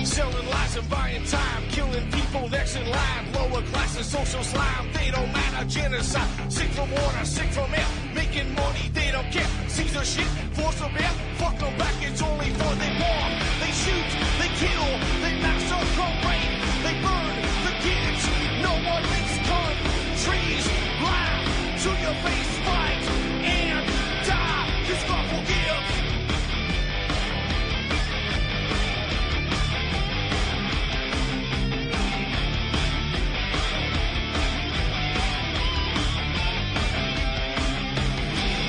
Selling lies and buying time, killing people next in line. Lower class and social slime, they don't matter. Genocide, sick from water, sick from air. Making money, they don't care. Caesar shit, force of air. Fuck them back, it's only for they bomb. They shoot, they kill, they massacre, rape. They burn the kids, no one makes countries. Lie to your face, fight and die. Cause God will give.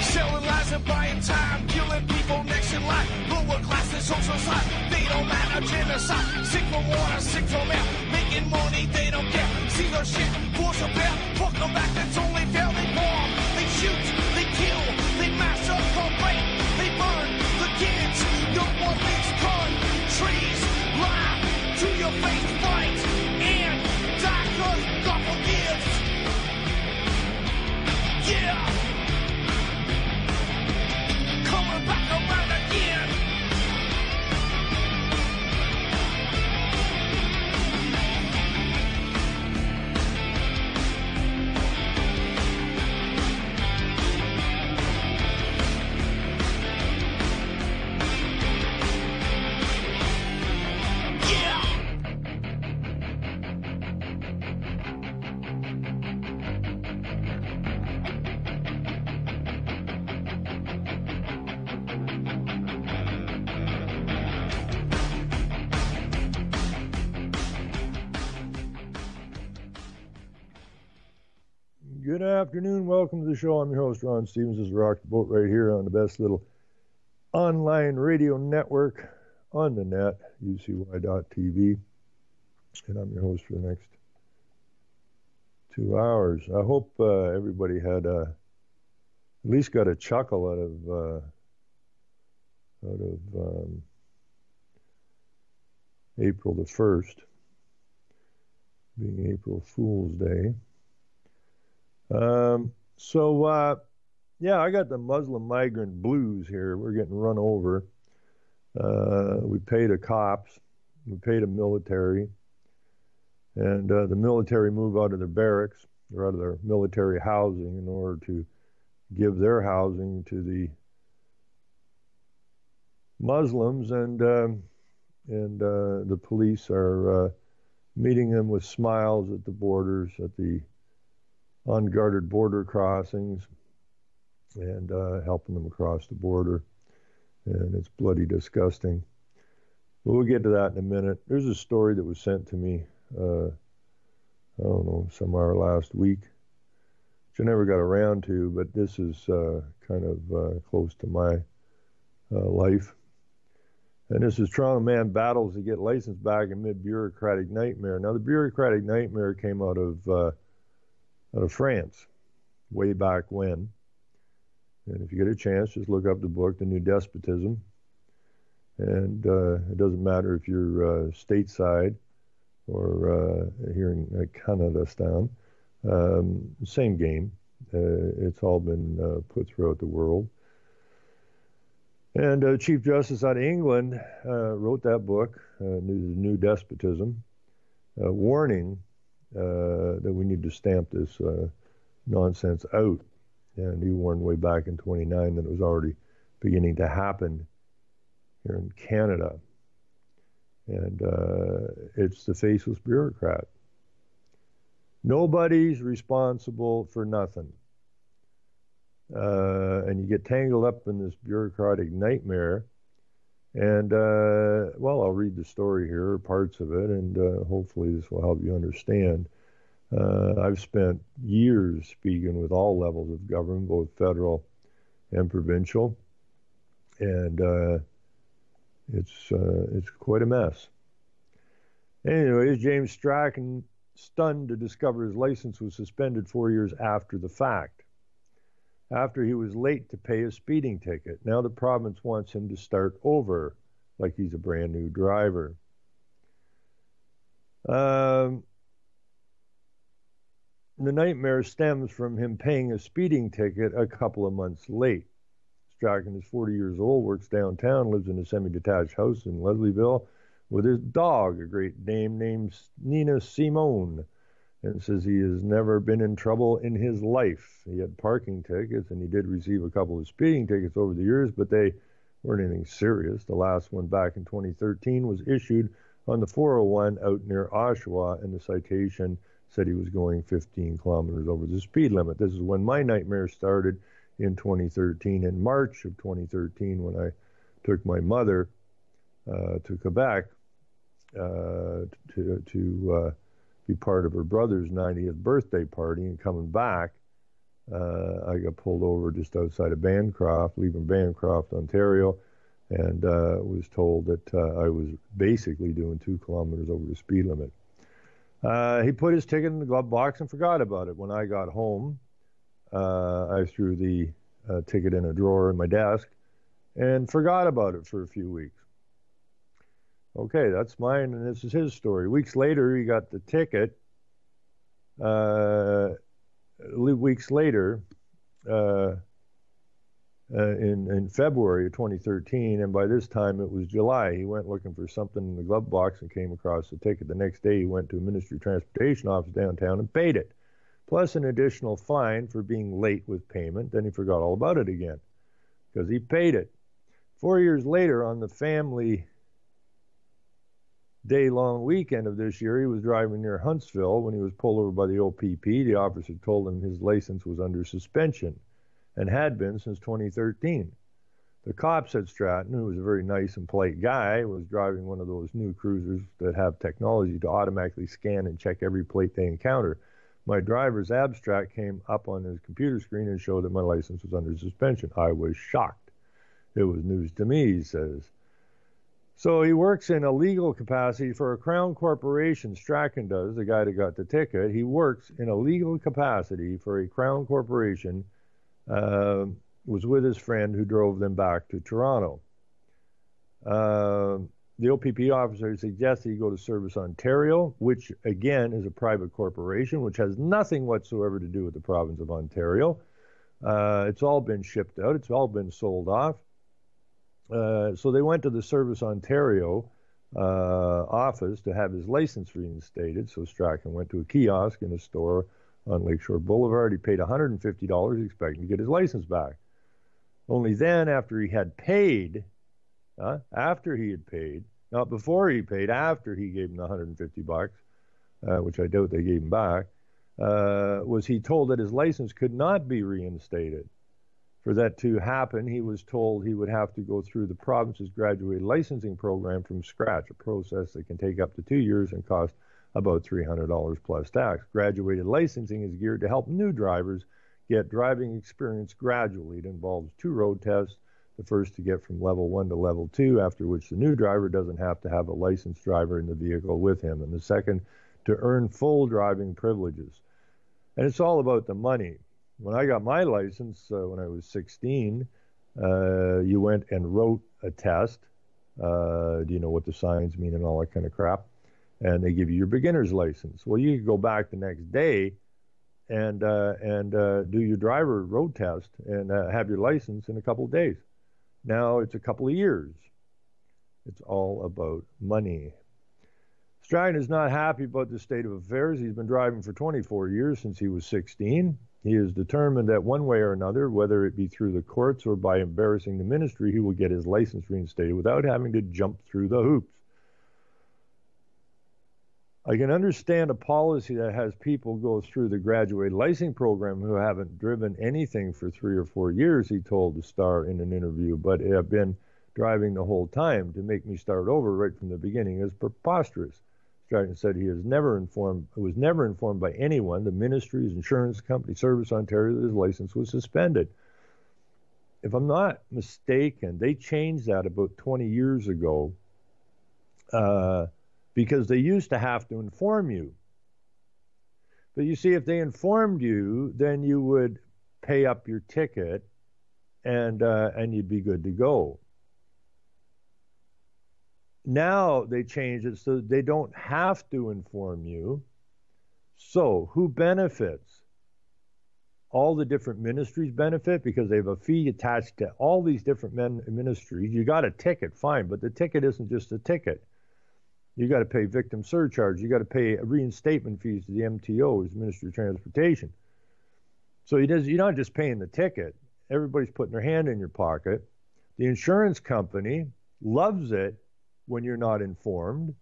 Selling lies and buying time, killing people next in line. Lower class and social side, they don't matter. Genocide, sick from water, sick from air. Making money, they don't care. See their shit, force of air. Fuck them back, that's only fair. They bomb, they shoot, they kill, they massacre, rape. They burn the kids, no one makes countries. Lie to your face, fight and die, cause God forgives. Yeah. Coming back around again. Good afternoon. Welcome to the show. I'm your host, Ron Stevens. This is Rock the Boat right here on the best little online radio network on the net, ucy.tv. And I'm your host for the next 2 hours. I hope everybody had at least got a chuckle out of April the 1st, being April Fool's Day. Yeah, I got the Muslim migrant blues here. We're getting run over. We pay the cops. We pay the military. And the military move out of their barracks or out of their military housing in order to give their housing to the Muslims. And the police are meeting them with smiles at the borders, at the unguarded border crossings, and helping them across the border. And it's bloody disgusting. But we'll get to that in a minute. There's a story that was sent to me, I don't know, somewhere last week, which I never got around to, but this is kind of close to my life. And this is Toronto man battles to get license back amid bureaucratic nightmare. Now, the bureaucratic nightmare came out of France way back when. And if you get a chance, just look up the book, The New Despotism. And it doesn't matter if you're stateside or here in Canada-stan. Same game. It's all been put throughout the world. And Chief Justice out of England wrote that book, The New Despotism, warning that we need to stamp this nonsense out. And he warned way back in 1929 that it was already beginning to happen here in Canada. And it's the faceless bureaucrat. Nobody's responsible for nothing. And you get tangled up in this bureaucratic nightmare. And, well, I'll read the story here, parts of it, and hopefully this will help you understand. I've spent years speaking with all levels of government, both federal and provincial, and it's quite a mess. Anyways, James Strachan stunned to discover his license was suspended 4 years after the fact, after he was late to pay a speeding ticket. Now the province wants him to start over like he's a brand new driver. The nightmare stems from him paying a speeding ticket a couple of months late. Strachan is 40 years old, works downtown, lives in a semi-detached house in Leslieville with his dog, a great dame named Nina Simone, and says he has never been in trouble in his life. He had parking tickets, and he did receive a couple of speeding tickets over the years, but they weren't anything serious. The last one back in 2013 was issued on the 401 out near Oshawa, and the citation said he was going 15 kilometers over the speed limit. This is when my nightmare started in 2013. In March of 2013, when I took my mother to Quebec to be part of her brother's 90th birthday party, and coming back, I got pulled over just outside of Bancroft, leaving Bancroft, Ontario, and was told that I was basically doing 2 kilometers over the speed limit. He put his ticket in the glove box and forgot about it. When I got home, I threw the ticket in a drawer in my desk and forgot about it for a few weeks. Okay, that's mine, and this is his story. Weeks later, he got the ticket. Weeks later, in February of 2013, and by this time it was July, he went looking for something in the glove box and came across the ticket. The next day, he went to a Ministry of Transportation office downtown and paid it, plus an additional fine for being late with payment. Then he forgot all about it again because he paid it. 4 years later, on the family day-long weekend of this year, he was driving near Huntsville when he was pulled over by the OPP. The officer told him his license was under suspension and had been since 2013. The cop said Stratton, who was a very nice and polite guy, was driving one of those new cruisers that have technology to automatically scan and check every plate they encounter. My driver's abstract came up on his computer screen and showed that my license was under suspension. I was shocked. It was news to me, he says. So he works in a legal capacity for a Crown Corporation. Strachan does, the guy that got the ticket. He works in a legal capacity for a Crown Corporation, was with his friend who drove them back to Toronto. The OPP officer suggested he go to Service Ontario, which again is a private corporation, which has nothing whatsoever to do with the province of Ontario. It's all been shipped out. It's all been sold off. So they went to the Service Ontario office to have his license reinstated. So Strachan went to a kiosk in a store on Lakeshore Boulevard. He paid $150, expecting to get his license back. Only then, after he had paid, not before he paid, after he gave him the $150, which I doubt they gave him back, was he told that his license could not be reinstated. For that to happen, he was told he would have to go through the province's graduated licensing program from scratch, a process that can take up to 2 years and cost about $300 plus tax. Graduated licensing is geared to help new drivers get driving experience gradually. It involves 2 road tests, the first to get from level 1 to level 2, after which the new driver doesn't have to have a licensed driver in the vehicle with him, and the second to earn full driving privileges. And it's all about the money. When I got my license, when I was 16, you went and wrote a test. Do you know what the signs mean and all that kind of crap? And they give you your beginner's license. Well, you could go back the next day and do your driver road test and have your license in a couple of days. Now it's a couple of years. It's all about money. Stratton is not happy about the state of affairs. He's been driving for 24 years since he was 16. He is determined that one way or another, whether it be through the courts or by embarrassing the ministry, he will get his license reinstated without having to jump through the hoops. I can understand a policy that has people go through the graduate licensing program who haven't driven anything for 3 or 4 years, he told the Star in an interview, but have been driving the whole time. To make me start over right from the beginning is preposterous. Stratton said he was never informed by anyone, the ministry, his insurance company, Service Ontario, that his license was suspended. If I'm not mistaken, they changed that about 20 years ago because they used to have to inform you. But you see, if they informed you, then you would pay up your ticket and you'd be good to go. Now they change it so they don't have to inform you. So who benefits? All the different ministries benefit because they have a fee attached to all these different ministries. You got a ticket, fine, but the ticket isn't just a ticket. You got to pay victim surcharge. You got to pay reinstatement fees to the MTO, as Ministry of Transportation. So you're not just paying the ticket. Everybody's putting their hand in your pocket. The insurance company loves it when you're not informed,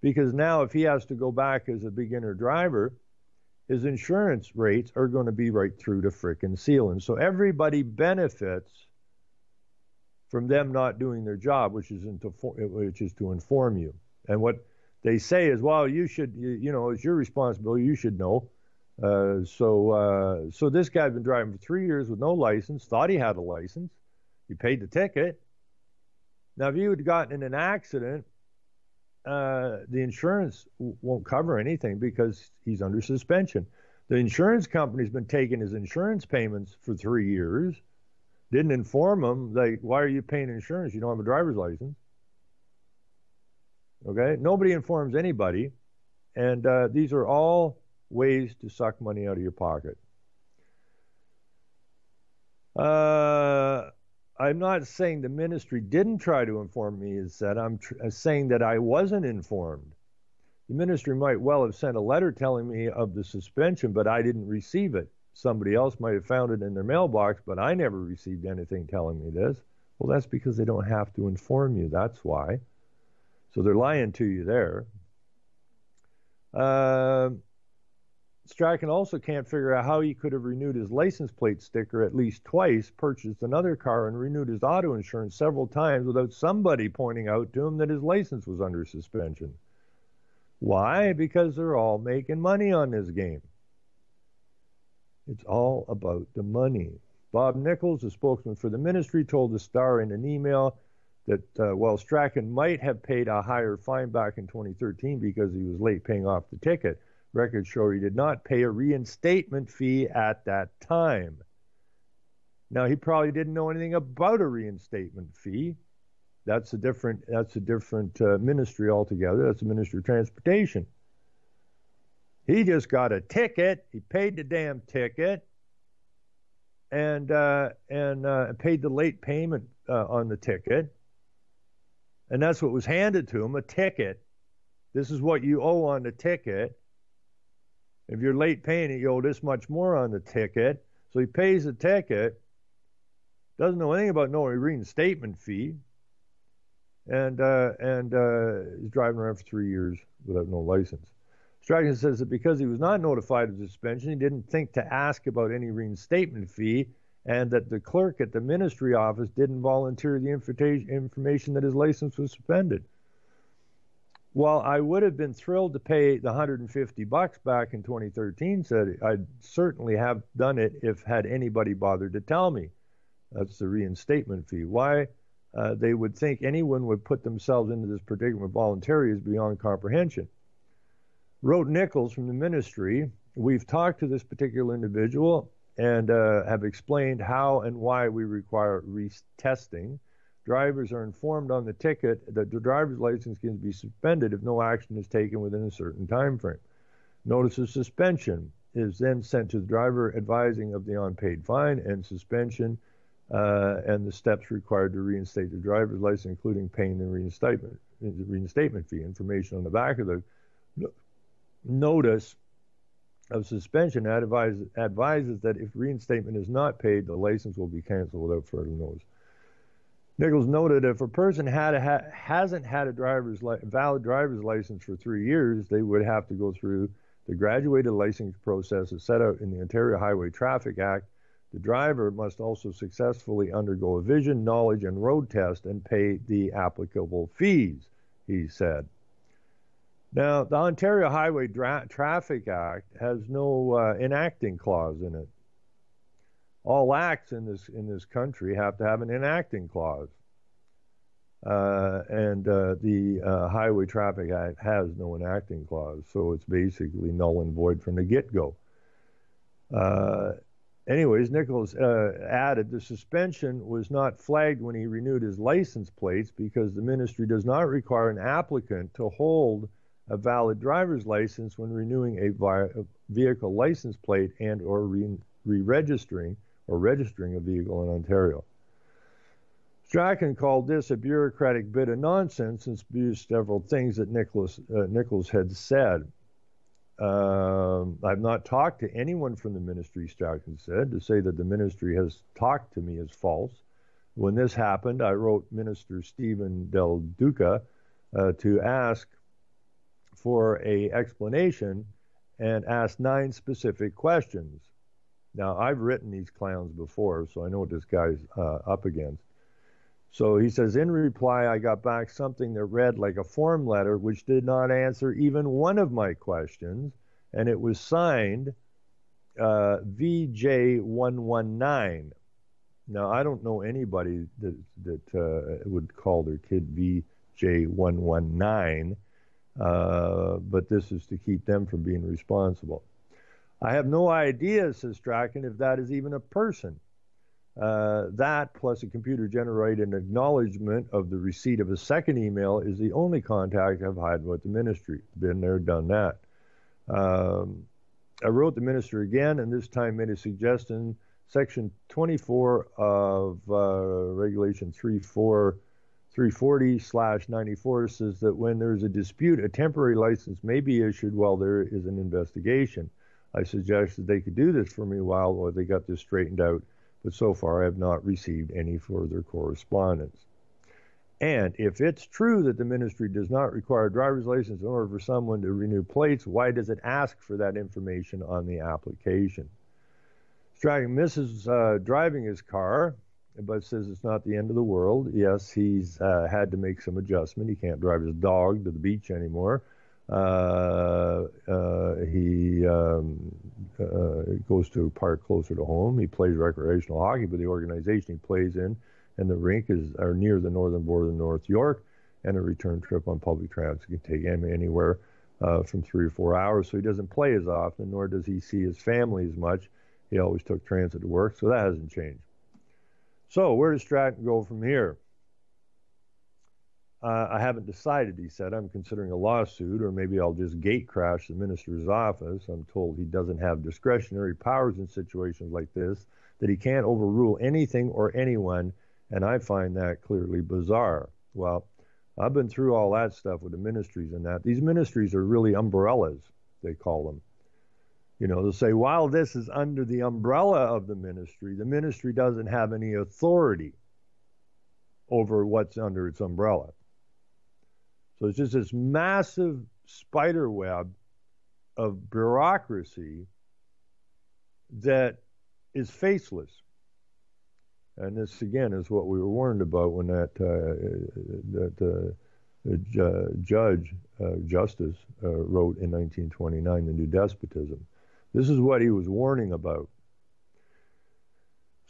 because now if he has to go back as a beginner driver, his insurance rates are going to be right through the frickin' ceiling. So everybody benefits from them not doing their job, which is to inform you. And what they say is, well, it's your responsibility. You should know. So this guy's been driving for 3 years with no license, thought he had a license. He paid the ticket. Now, if you had gotten in an accident, the insurance won't cover anything because he's under suspension. The insurance company's been taking his insurance payments for 3 years, didn't inform him, like, why are you paying insurance? You don't have a driver's license. Okay? Nobody informs anybody. And these are all ways to suck money out of your pocket. I'm not saying the ministry didn't try to inform me, as said. I'm saying that I wasn't informed. The ministry might well have sent a letter telling me of the suspension, but I didn't receive it. Somebody else might have found it in their mailbox, but I never received anything telling me this. Well, that's because they don't have to inform you. That's why. So they're lying to you there. Strachan also can't figure out how he could have renewed his license plate sticker at least twice, purchased another car, and renewed his auto insurance several times without somebody pointing out to him that his license was under suspension. Why? Because they're all making money on this game. It's all about the money. Bob Nichols, the spokesman for the ministry, told the Star in an email that while Strachan might have paid a higher fine back in 2013 because he was late paying off the ticket, records show he did not pay a reinstatement fee at that time. Now, he probably didn't know anything about a reinstatement fee. That's a different ministry altogether. That's the Ministry of Transportation. He just got a ticket. He paid the damn ticket, and paid the late payment on the ticket. And that's what was handed to him, a ticket. This is what you owe on the ticket. If you're late paying it, you owe this much more on the ticket. So he pays the ticket, doesn't know anything about no reinstatement fee, and he's driving around for 3 years without no license. Strachan says that because he was not notified of the suspension, he didn't think to ask about any reinstatement fee, and that the clerk at the ministry office didn't volunteer the information that his license was suspended. While I would have been thrilled to pay the $150 back in 2013, said I'd certainly have done it if had anybody bothered to tell me. That's the reinstatement fee. Why they would think anyone would put themselves into this predicament voluntarily is beyond comprehension. Wrote Nichols from the ministry, we've talked to this particular individual and have explained how and why we require retesting. Drivers are informed on the ticket that the driver's license can be suspended if no action is taken within a certain time frame. Notice of suspension is then sent to the driver advising of the unpaid fine and suspension and the steps required to reinstate the driver's license, including paying the reinstatement fee. Information on the back of the notice of suspension advises that if reinstatement is not paid, the license will be canceled without further notice. Nichols noted if a person hasn't had a valid driver's license for 3 years, they would have to go through the graduated licensing process as set out in the Ontario Highway Traffic Act. The driver must also successfully undergo a vision, knowledge, and road test and pay the applicable fees, he said. Now, the Ontario Highway Traffic Act has no enacting clause in it. All acts in this country have to have an enacting clause. And the Highway Traffic Act has no enacting clause, so it's basically null and void from the get-go. Anyways, Nichols added the suspension was not flagged when he renewed his license plates because the ministry does not require an applicant to hold a valid driver's license when renewing a vehicle license plate and or re-registering or registering a vehicle in Ontario. Strachan called this a bureaucratic bit of nonsense and spewed several things that Nichols had said. I've not talked to anyone from the ministry, Strachan said. To say that the ministry has talked to me is false. When this happened, I wrote Minister Stephen Del Duca to ask for an explanation and asked 9 specific questions. Now, I've written these clowns before, so I know what this guy's up against. So he says, in reply, I got back something that read like a form letter, which did not answer even one of my questions, and it was signed VJ119. Now, I don't know anybody that would call their kid VJ119, but this is to keep them from being responsible. I have no idea, says Strachan, if that is even a person. That, plus a computer-generated acknowledgement of the receipt of a second email, is the only contact I've had with the ministry. Been there, done that. I wrote the minister again, and this time made a suggestion. Section 24 of Regulation 340/94 says that when there's a dispute, a temporary license may be issued while there is an investigation. I suggested they could do this for me while they got this straightened out, but so far I have not received any further correspondence. And if it's true that the ministry does not require a driver's license in order for someone to renew plates, why does it ask for that information on the application? Strachan misses driving his car, but says it's not the end of the world. Yes, he's had to make some adjustment. He can't drive his dog to the beach anymore. He goes to a park closer to home. He plays recreational hockey, but the organization he plays in and the rink are near the northern border of North York, and a return trip on public transit can take him anywhere from 3 or 4 hours, so he doesn't play as often, nor does he see his family as much. He always took transit to work, so that hasn't changed. So where does Strachan go from here? I haven't decided, he said. I'm considering a lawsuit, or maybe I'll just gate crash the minister's office. I'm told he doesn't have discretionary powers in situations like this, that he can't overrule anything or anyone, and I find that clearly bizarre. Well, I've been through all that stuff with the ministries and that. These ministries are really umbrellas, they call them. You know, they'll say, while this is under the umbrella of the ministry doesn't have any authority over what's under its umbrella. So it's just this massive spider web of bureaucracy that is faceless. And this, again, is what we were warned about when Justice wrote in 1929, The New Despotism. This is what he was warning about.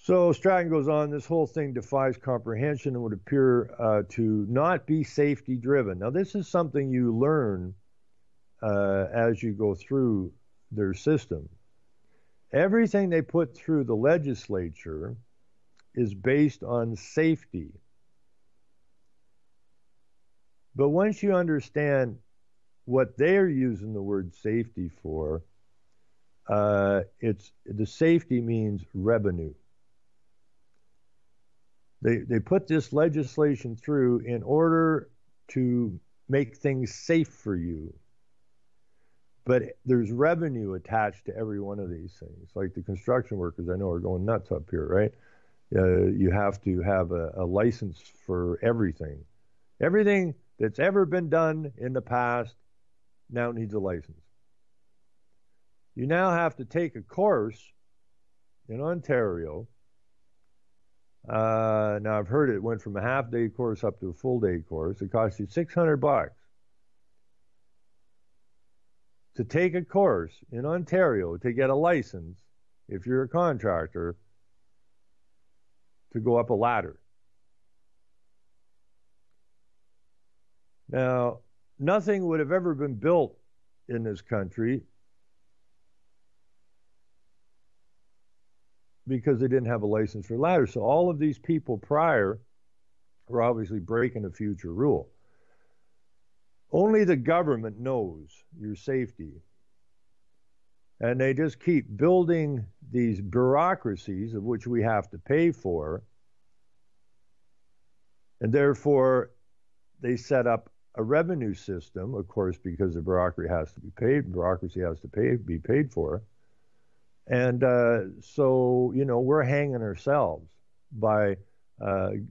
So Strachan goes on, this whole thing defies comprehension and would appear to not be safety driven. Now, this is something you learn as you go through their system. Everything they put through the legislature is based on safety. But once you understand what they're using the word safety for, the safety means revenue. They put this legislation through in order to make things safe for you. But there's revenue attached to every one of these things. Like the construction workers I know are going nuts up here, right? You have to have a license for everything. Everything that's ever been done in the past now needs a license. You now have to take a course in Ontario. Now I've heard it went from a half-day course up to a full-day course. It costs you $600 to take a course in Ontario to get a license, if you're a contractor, to go up a ladder. Now, nothing would have ever been built in this country because they didn't have a license for ladders. So all of these people prior were obviously breaking a future rule. Only the government knows your safety. And they just keep building these bureaucracies, of which we have to pay for, And therefore, they set up a revenue system, of course, because the bureaucracy has to be paid for. And so, we're hanging ourselves by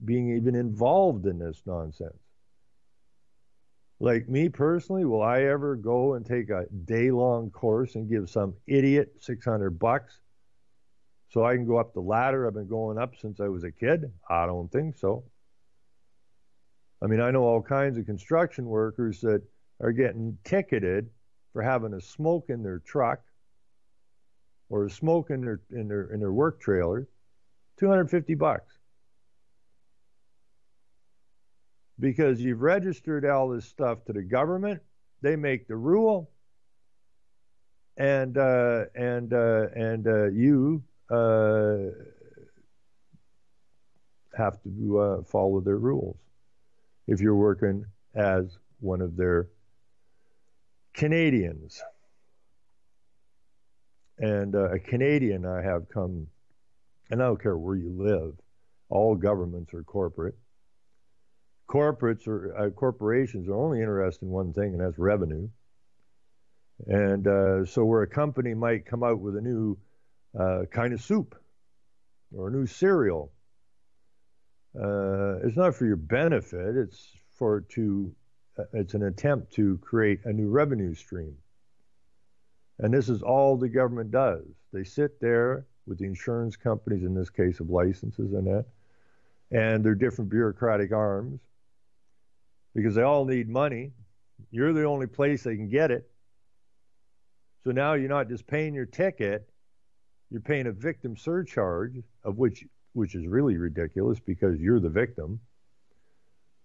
being even involved in this nonsense. Like me personally, will I ever go and take a day-long course and give some idiot $600 so I can go up the ladder I've been going up since I was a kid? I don't think so. I mean, I know all kinds of construction workers that are getting ticketed for having a smoke in their truck or a smoke in their work trailer, $250. Because you've registered all this stuff to the government, they make the rule, and you have to follow their rules if you're working as one of their Canadians. And a Canadian I have come, and I don't care where you live, all governments are corporate. Corporations are only interested in one thing, and that's revenue. And so where a company might come out with a new kind of soup or a new cereal, it's not for your benefit. It's an attempt to create a new revenue stream. And this is all the government does. They sit there with the insurance companies, in this case of licenses and that, and their different bureaucratic arms, because they all need money. You're the only place they can get it. So now you're not just paying your ticket, you're paying a victim surcharge, of which is really ridiculous because you're the victim.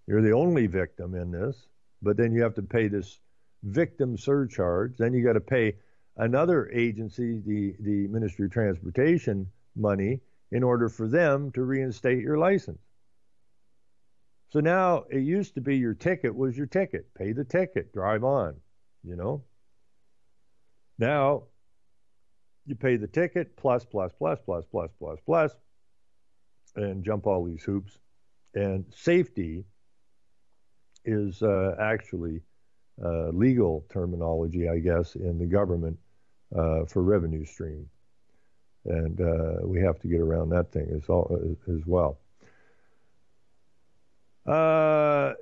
You're the only victim in this, but then you have to pay this victim surcharge. Then you got to pay another agency, the Ministry of Transportation, money in order for them to reinstate your license. So now it used to be your ticket was your ticket. Pay the ticket, drive on, Now you pay the ticket plus, and jump all these hoops. And safety is actually legal terminology, I guess, in the government for revenue stream. And we have to get around that thing as well.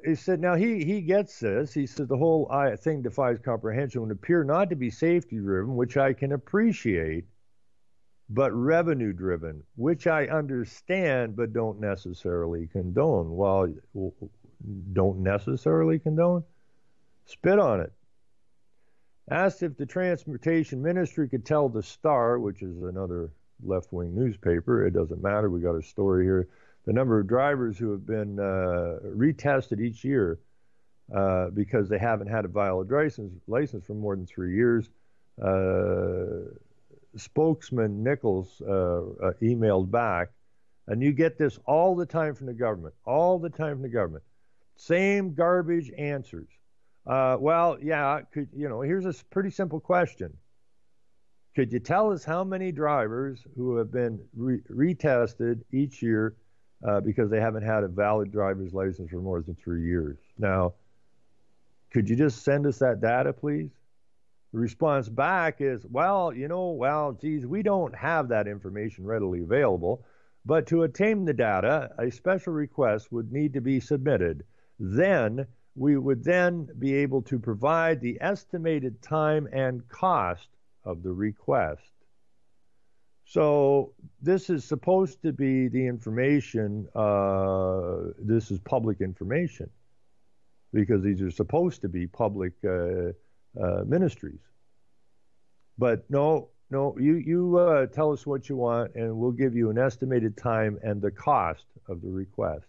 He said, now he gets this. He said the whole thing defies comprehension and would appear not to be safety driven, which I can appreciate, but revenue driven, which I understand but don't necessarily condone. Well, don't necessarily condone? Spit on it. Asked if the Transportation Ministry could tell the Star, which is another left-wing newspaper, it doesn't matter, we got a story here, the number of drivers who have been retested each year because they haven't had a valid license for more than 3 years. Spokesman Nichols emailed back, and you get this all the time from the government, Same garbage answers. Well, yeah, here's a pretty simple question. Could you tell us how many drivers who have been retested each year because they haven't had a valid driver's license for more than 3 years? Now, could you just send us that data, please? The response back is, geez, we don't have that information readily available, but to obtain the data, a special request would need to be submitted. Then we would then be able to provide the estimated time and cost of the request. So this is supposed to be the information, this is public information, because these are supposed to be public ministries. But no, you tell us what you want, and we'll give you an estimated time and the cost of the request.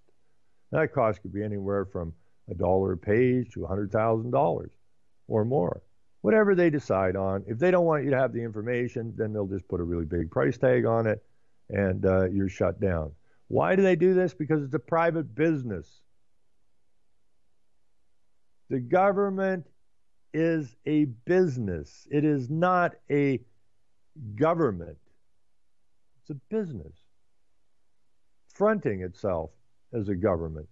That cost could be anywhere from $1 a page to $100,000 or more. Whatever they decide on. If they don't want you to have the information, then they'll just put a really big price tag on it, and you're shut down. Why do they do this? Because it's a private business. The government is a business. It is not a government. It's a business fronting itself as a government.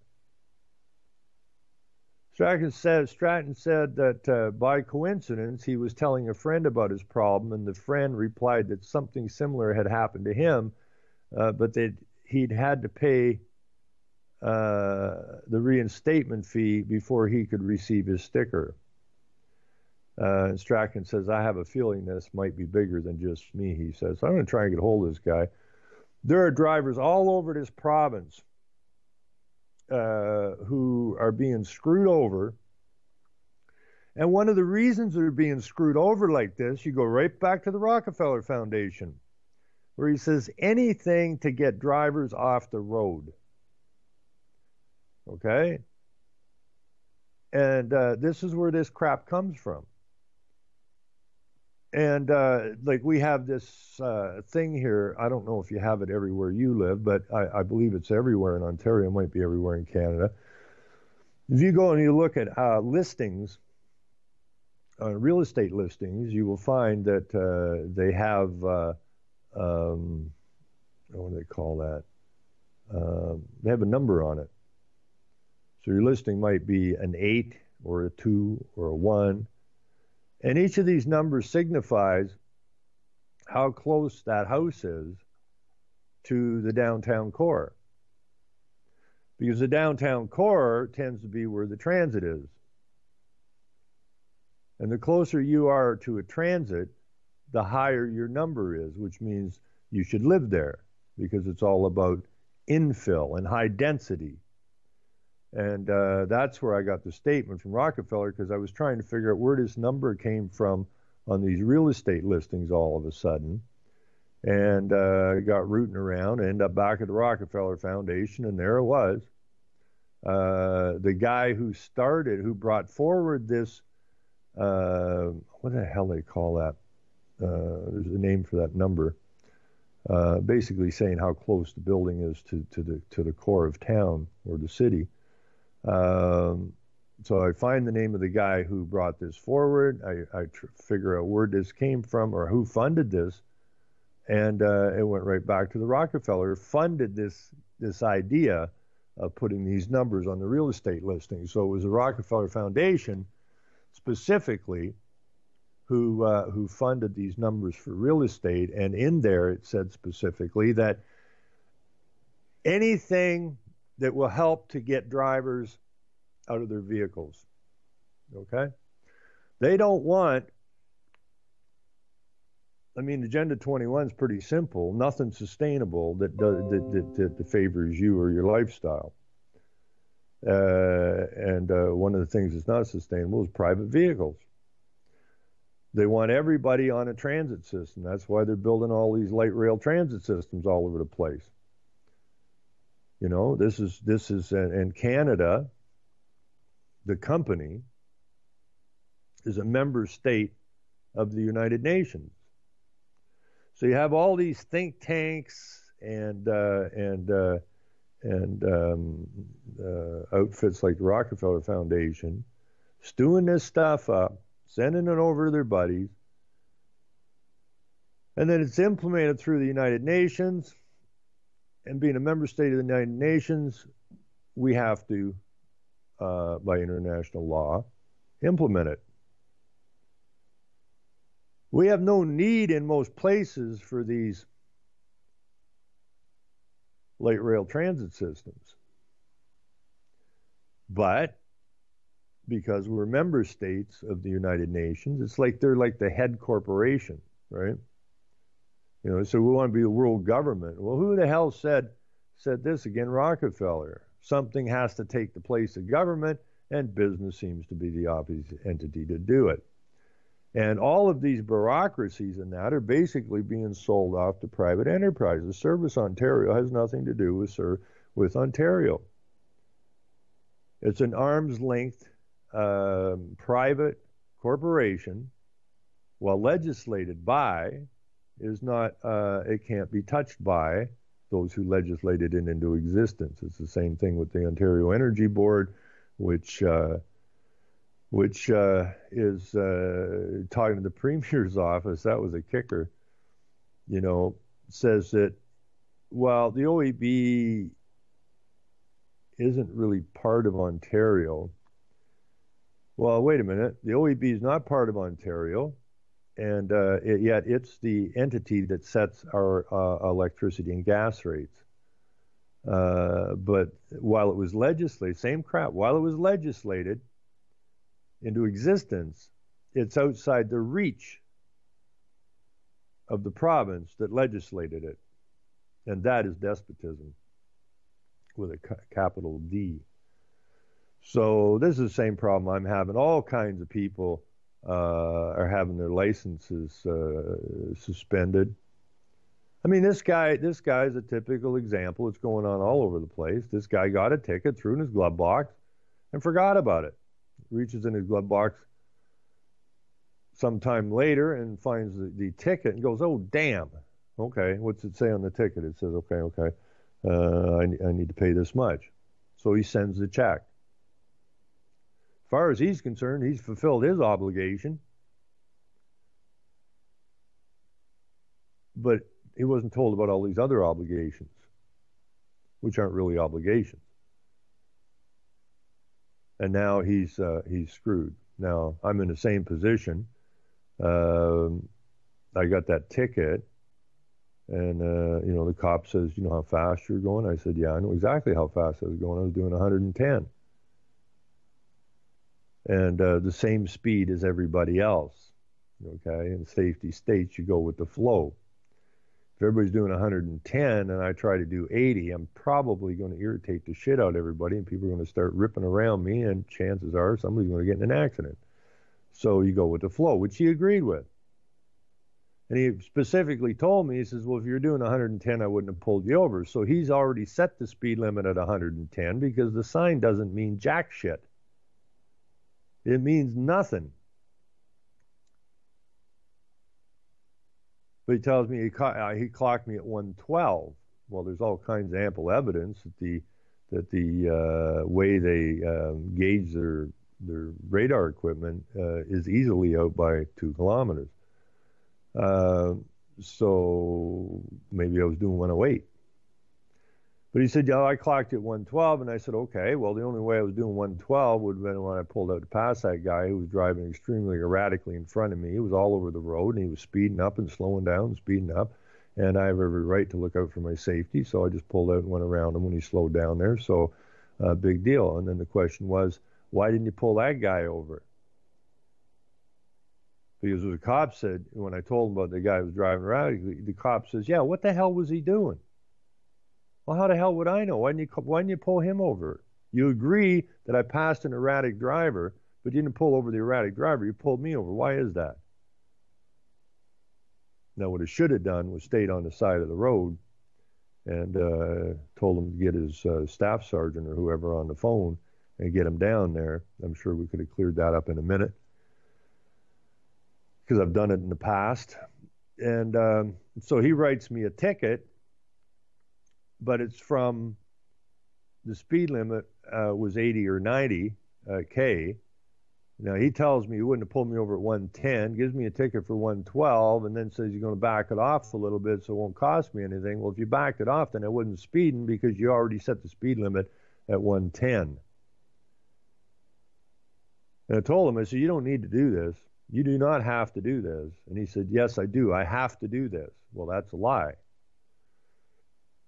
Stratton said that by coincidence he was telling a friend about his problem, and the friend replied that something similar had happened to him, but that he'd had to pay the reinstatement fee before he could receive his sticker. And Strachan says, I have a feeling this might be bigger than just me, he says. So I'm going to try and get a hold of this guy. There are drivers all over this province who are being screwed over. And one of the reasons they're being screwed over like this, you go right back to the Rockefeller Foundation, where he says anything to get drivers off the road. Okay? And this is where this crap comes from. And like we have this thing here. I don't know if you have it everywhere you live, but I believe it's everywhere in Ontario. It might be everywhere in Canada. If you go and you look at listings, real estate listings, you will find that they have, what do they call that? They have a number on it. So your listing might be an 8 or a 2 or a 1. And each of these numbers signifies how close that house is to the downtown core. Because the downtown core tends to be where the transit is. And the closer you are to a transit, the higher your number is, which means you should live there, because it's all about infill and high density. And that's where I got the statement from Rockefeller, because I was trying to figure out where this number came from on these real estate listings all of a sudden. And got rooting around and ended up back at the Rockefeller Foundation, and there it was. The guy who brought forward this, what the hell they call that? There's a name for that number. Basically saying how close the building is to the core of town or the city. So I find the name of the guy who brought this forward. I figure out where this came from or who funded this, and it went right back to the Rockefeller funded this idea of putting these numbers on the real estate listing. So it was the Rockefeller Foundation specifically who funded these numbers for real estate, and in there it said specifically that anything that will help to get drivers out of their vehicles. Okay? They don't want, Agenda 21 is pretty simple. Nothing sustainable that favors you or your lifestyle. And one of the things that's not sustainable is private vehicles. They want everybody on a transit system. That's why they're building all these light rail transit systems all over the place. You know, this is in Canada, the company is a member state of the United Nations. So you have all these think tanks and outfits like the Rockefeller Foundation stewing this stuff up, sending it over to their buddies, and then it's implemented through the United Nations. And being a member state of the United Nations, we have to, by international law, implement it. We have no need in most places for these light rail transit systems. But because we're member states of the United Nations, it's like they're like the head corporation, right? You know, so we want to be the world government. Well, who the hell said this again? Rockefeller. Something has to take the place of government, and business seems to be the obvious entity to do it. And all of these bureaucracies and that are basically being sold off to private enterprises. Service Ontario has nothing to do with Ontario. It's an arm's length private corporation, while legislated by is not, it can't be touched by those who legislated it into existence. It's the same thing with the Ontario Energy Board, which is talking to the Premier's office. That was a kicker, you know, says that, well, the OEB isn't really part of Ontario. Well, wait a minute. The OEB is not part of Ontario, and yet it's the entity that sets our electricity and gas rates. But while it was legislated, same crap, while it was legislated into existence, it's outside the reach of the province that legislated it. And that is despotism with a capital D. So this is the same problem I'm having. All kinds of people are having their licenses suspended. I mean, this guy is a typical example. It's going on all over the place. This guy got a ticket, threw it in his glove box, and forgot about it. Reaches in his glove box sometime later and finds the ticket and goes, "Oh, damn. Okay, what's it say on the ticket?" It says, okay, I need to pay this much. So he sends the check. As far as he's concerned, he's fulfilled his obligation. But he wasn't told about all these other obligations, which aren't really obligations. And now he's screwed. Now I'm in the same position. I got that ticket, and the cop says, "You know how fast you're going?" I said, "Yeah, I know exactly how fast I was going. I was doing 110, and the same speed as everybody else." Okay, in safety states, you go with the flow. If everybody's doing 110 and I try to do 80, I'm probably going to irritate the shit out of everybody, and people are going to start ripping around me, and chances are somebody's going to get in an accident. So you go with the flow, which he agreed with. And he specifically told me, he says, "Well, if you're doing 110, I wouldn't have pulled you over." So he's already set the speed limit at 110 because the sign doesn't mean jack shit. It means nothing. But he tells me he clocked me at 112. Well, there's all kinds of ample evidence that the way they gauge their radar equipment is easily out by 2 kilometers. So maybe I was doing 108. But he said, "Yeah, I clocked at 112." And I said, "Okay, well, the only way I was doing 112 would have been when I pulled out to pass that guy who was driving extremely erratically in front of me. He was all over the road, and he was speeding up and slowing down and speeding up. And I have every right to look out for my safety, so I just pulled out and went around him when he slowed down there. So big deal." And then the question was, "Why didn't you pull that guy over?" Because the cop said, when I told him about the guy who was driving erratically, the cop says, "Yeah, what the hell was he doing?" Well, how the hell would I know? Why didn't you pull him over? You agree that I passed an erratic driver, but you didn't pull over the erratic driver. You pulled me over. Why is that? Now, what I should have done was stayed on the side of the road and told him to get his staff sergeant or whoever on the phone and get him down there. I'm sure we could have cleared that up in a minute because I've done it in the past. And so he writes me a ticket, but it's from the speed limit was 80 or 90 K. Now he tells me he wouldn't have pulled me over at 110, gives me a ticket for 112, and then says you're going to back it off a little bit so it won't cost me anything. Well, if you backed it off, then I wasn't speeding because you already set the speed limit at 110. And I told him, I said, "You don't need to do this. You do not have to do this." And he said, "Yes, I do. I have to do this." Well, that's a lie.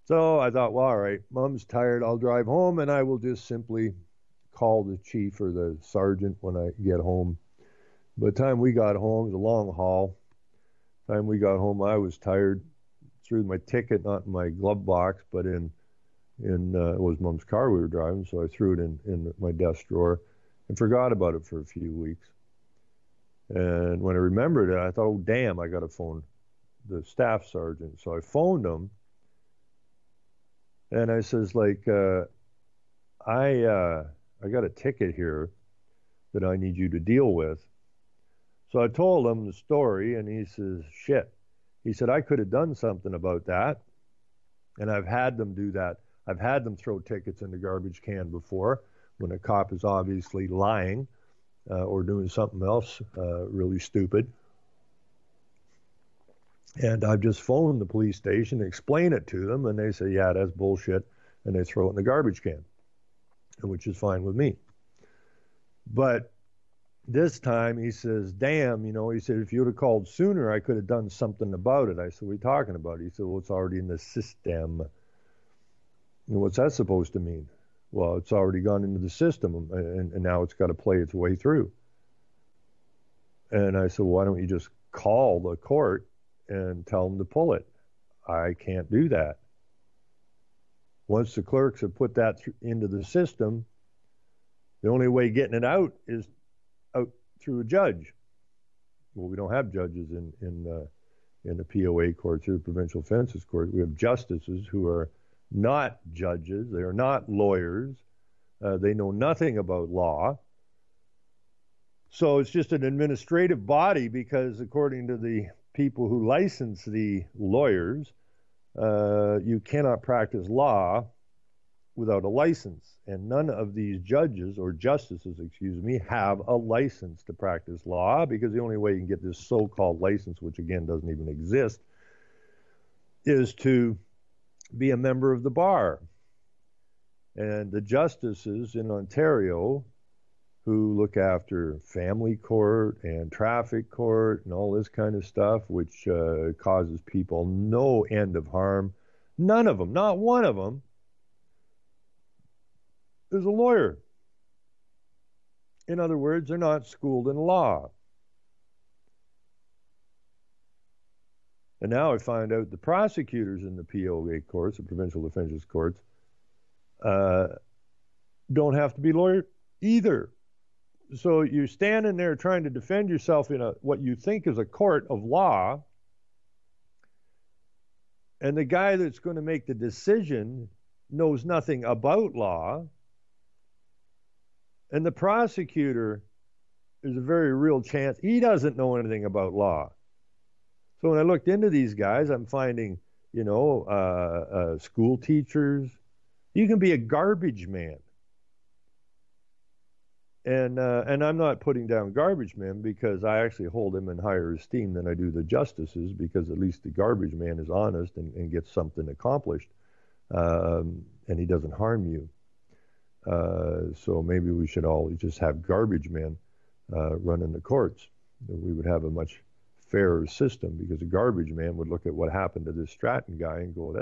So I thought, well, all right, Mom's tired. I'll drive home, and I will just simply call the chief or the sergeant when I get home. By the time we got home, it was a long haul. By the time we got home, I was tired. Threw my ticket not in my glove box, but in it was Mom's car we were driving, so I threw it in my desk drawer and forgot about it for a few weeks. And when I remembered it, I thought, oh, damn, I got to phone the staff sergeant. So I phoned him. And I says, like, I got a ticket here that I need you to deal with. So I told him the story, and he says, shit. He said, I could have done something about that, and I've had them do that. I've had them throw tickets in the garbage can before when a cop is obviously lying or doing something else really stupid. And I've just phoned the police station, explain it to them, and they say, yeah, that's bullshit, and they throw it in the garbage can, which is fine with me. But this time he says, damn, he said, if you would have called sooner, I could have done something about it. I said, what are you talking about? He said, well, it's already in the system. What's that supposed to mean? Well, it's already gone into the system, and now it's got to play its way through. And I said, well, why don't you just call the court and tell them to pull it? I can't do that. Once the clerks have put that into the system, the only way getting it out is out through a judge. Well, we don't have judges in the POA courts or the provincial offences court. We have justices who are not judges. They are not lawyers. They know nothing about law. So it's just an administrative body because according to the people who license the lawyers, you cannot practice law without a license. And none of these judges or justices, have a license to practice law, because the only way you can get this so-called license, which again doesn't even exist, is to be a member of the bar. And the justices in Ontario who look after family court and traffic court and all this kind of stuff, which causes people no end of harm, none of them, not one of them, is a lawyer. In other words, they're not schooled in law. And now I find out the prosecutors in the POA courts, the provincial offences courts, don't have to be lawyers either. So you're standing there trying to defend yourself in what you think is a court of law, and the guy that's going to make the decision knows nothing about law, and the prosecutor, there's a very real chance he doesn't know anything about law. So when I looked into these guys, I'm finding, school teachers. You can be a garbage man. And I'm not putting down garbage men, because I actually hold them in higher esteem than I do the justices, because at least the garbage man is honest and gets something accomplished, and he doesn't harm you. So maybe we should all just have garbage men running the courts. We would have a much fairer system, because a garbage man would look at what happened to this Stratton guy and go,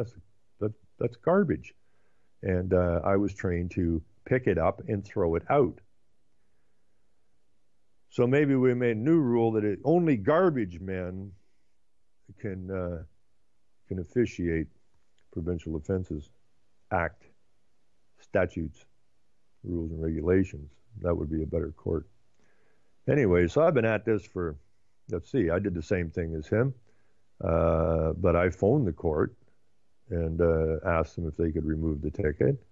that's garbage. And I was trained to pick it up and throw it out. So maybe we made a new rule that only garbage men can officiate Provincial Offences Act statutes, rules and regulations. That would be a better court. Anyway, so I've been at this for, I did the same thing as him, but I phoned the court and asked them if they could remove the ticket.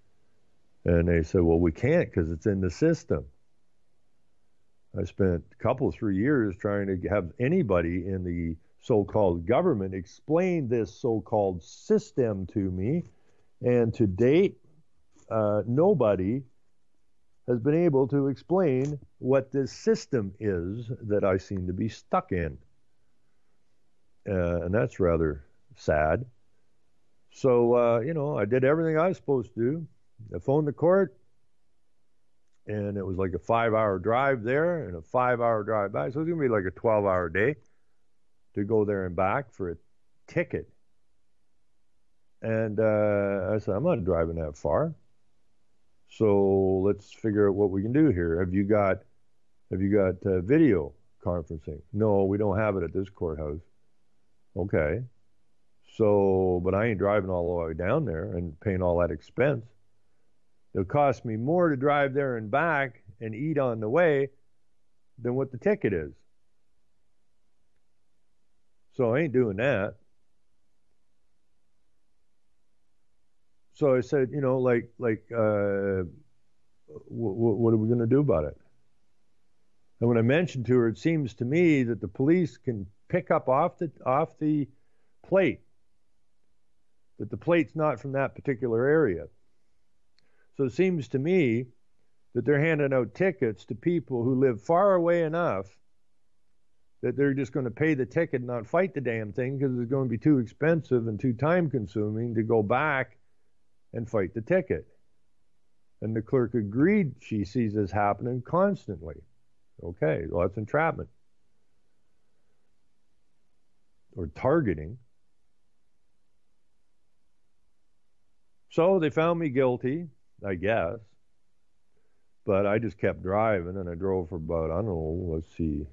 And they said, well, we can't because it's in the system. I spent a couple, 3 years trying to have anybody in the so-called government explain this so-called system to me. And to date, nobody has been able to explain what this system is that I seem to be stuck in. And that's rather sad. So, I did everything I was supposed to do. I phoned the court, and it was like a 5-hour drive there and a 5-hour drive back. So it's going to be like a 12-hour day to go there and back for a ticket. And I said, I'm not driving that far. So let's figure out what we can do here. Have you got video conferencing? No, we don't have it at this courthouse. Okay. So, but I ain't driving all the way down there and paying all that expense. It'll cost me more to drive there and back and eat on the way than what the ticket is. So I ain't doing that. So I said, what are we going to do about it? And when I mentioned to her, it seems to me that the police can pick up off the plate that the plate's not from that particular area. So it seems to me that they're handing out tickets to people who live far away enough that they're just going to pay the ticket and not fight the damn thing, because it's going to be too expensive and too time consuming to go back and fight the ticket. And the clerk agreed. She sees this happening constantly. Okay, well, that's entrapment or targeting. So they found me guilty, I guess, but I just kept driving, and I drove for about, I don't know, let's see,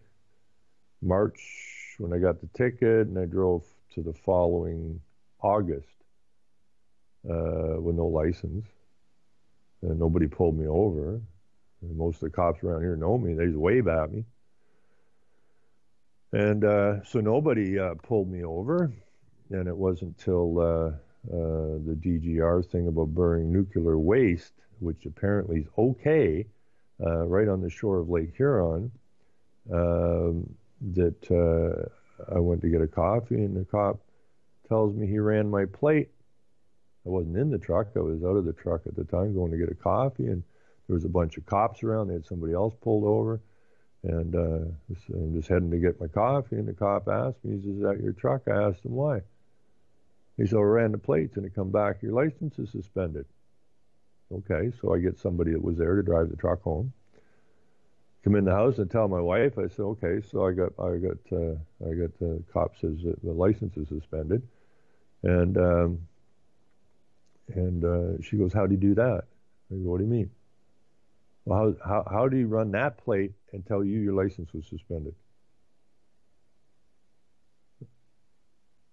March when I got the ticket, and I drove to the following August with no license, and nobody pulled me over. And most of the cops around here know me. They just wave at me. And so nobody pulled me over, and it wasn't till the DGR thing about burning nuclear waste, which apparently is okay, right on the shore of Lake Huron, that I went to get a coffee, and the cop tells me he ran my plate. I wasn't in the truck. I was out of the truck at the time going to get a coffee, and there was a bunch of cops around. They had somebody else pulled over, and I'm just heading to get my coffee, and the cop asked me, he says, "Is that your truck?" I asked him why. He said, "I ran the plates, and it come back, your license is suspended." Okay, so I get somebody that was there to drive the truck home. Come in the house and tell my wife. I said, "Okay, so I got the cop says that the license is suspended," and she goes, "How do you do that?" I go, "What do you mean?" "Well, how do you run that plate and tell you your license was suspended?"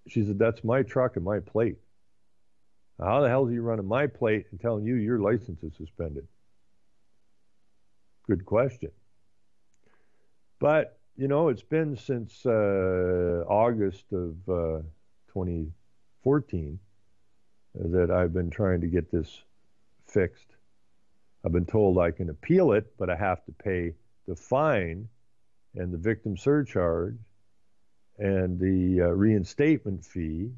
She said, "That's my truck and my plate. How the hell are you running my plate and telling you your license is suspended?" Good question. But, you know, it's been since August of 2014 that I've been trying to get this fixed. I've been told I can appeal it, but I have to pay the fine and the victim surcharge and the reinstatement fee.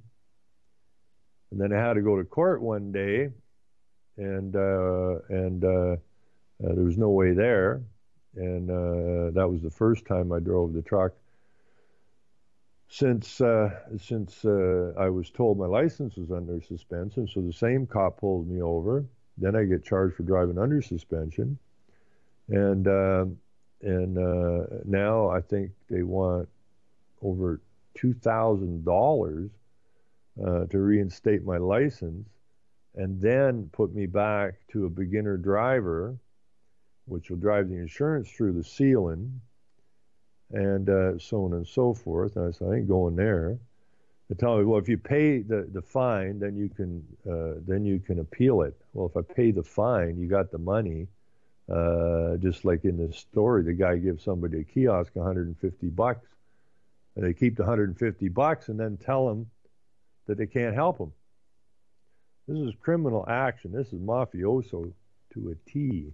And then I had to go to court one day, and there was no way there. And that was the first time I drove the truck since I was told my license was under suspension. So the same cop pulled me over. Then I get charged for driving under suspension, and now I think they want over $2,000 to reinstate my license, and then put me back to a beginner driver, which will drive the insurance through the ceiling, and so on and so forth. And I said, I ain't going there. They tell me, well, if you pay the fine, then you can appeal it. Well, if I pay the fine, you got the money. Just like in this story, the guy gives somebody a kiosk $150, and they keep the $150 and then tell them that they can't help them. This is criminal action. This is mafioso to a T.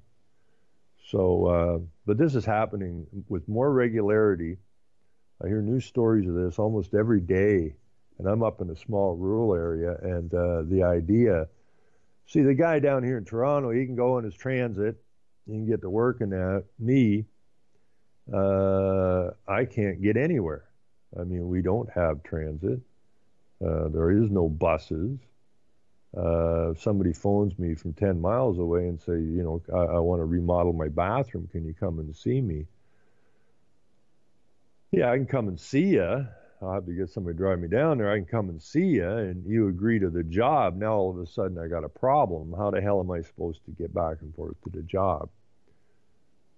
So, but this is happening with more regularity. I hear news stories of this almost every day, and I'm up in a small rural area, and the idea, see, the guy down here in Toronto, he can go in his transit, he can get to work in that. Me, I can't get anywhere. I mean, we don't have transit. There is no buses. Somebody phones me from 10 miles away and say, you know, I want to remodel my bathroom. Can you come and see me? Yeah, I can come and see you. I'll have to get somebody to drive me down there. I can come and see you, and you agree to the job. Now all of a sudden I got a problem. How the hell am I supposed to get back and forth to the job?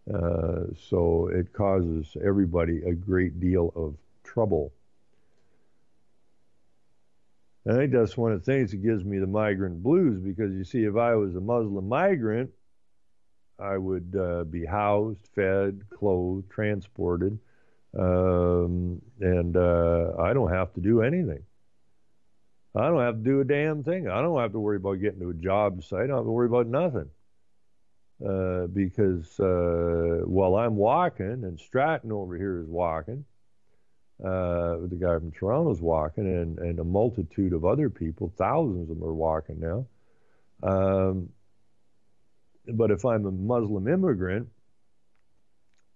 So it causes everybody a great deal of trouble. I think that's one of the things that gives me the migrant blues, because you see, if I was a Muslim migrant, I would be housed, fed, clothed, transported, and I don't have to do anything. I don't have to do a damn thing. I don't have to worry about getting to a job site. I don't have to worry about nothing. Because while I'm walking, and Stratton over here is walking, the guy from Toronto's walking, and a multitude of other people, thousands of them are walking now. But if I'm a Muslim immigrant,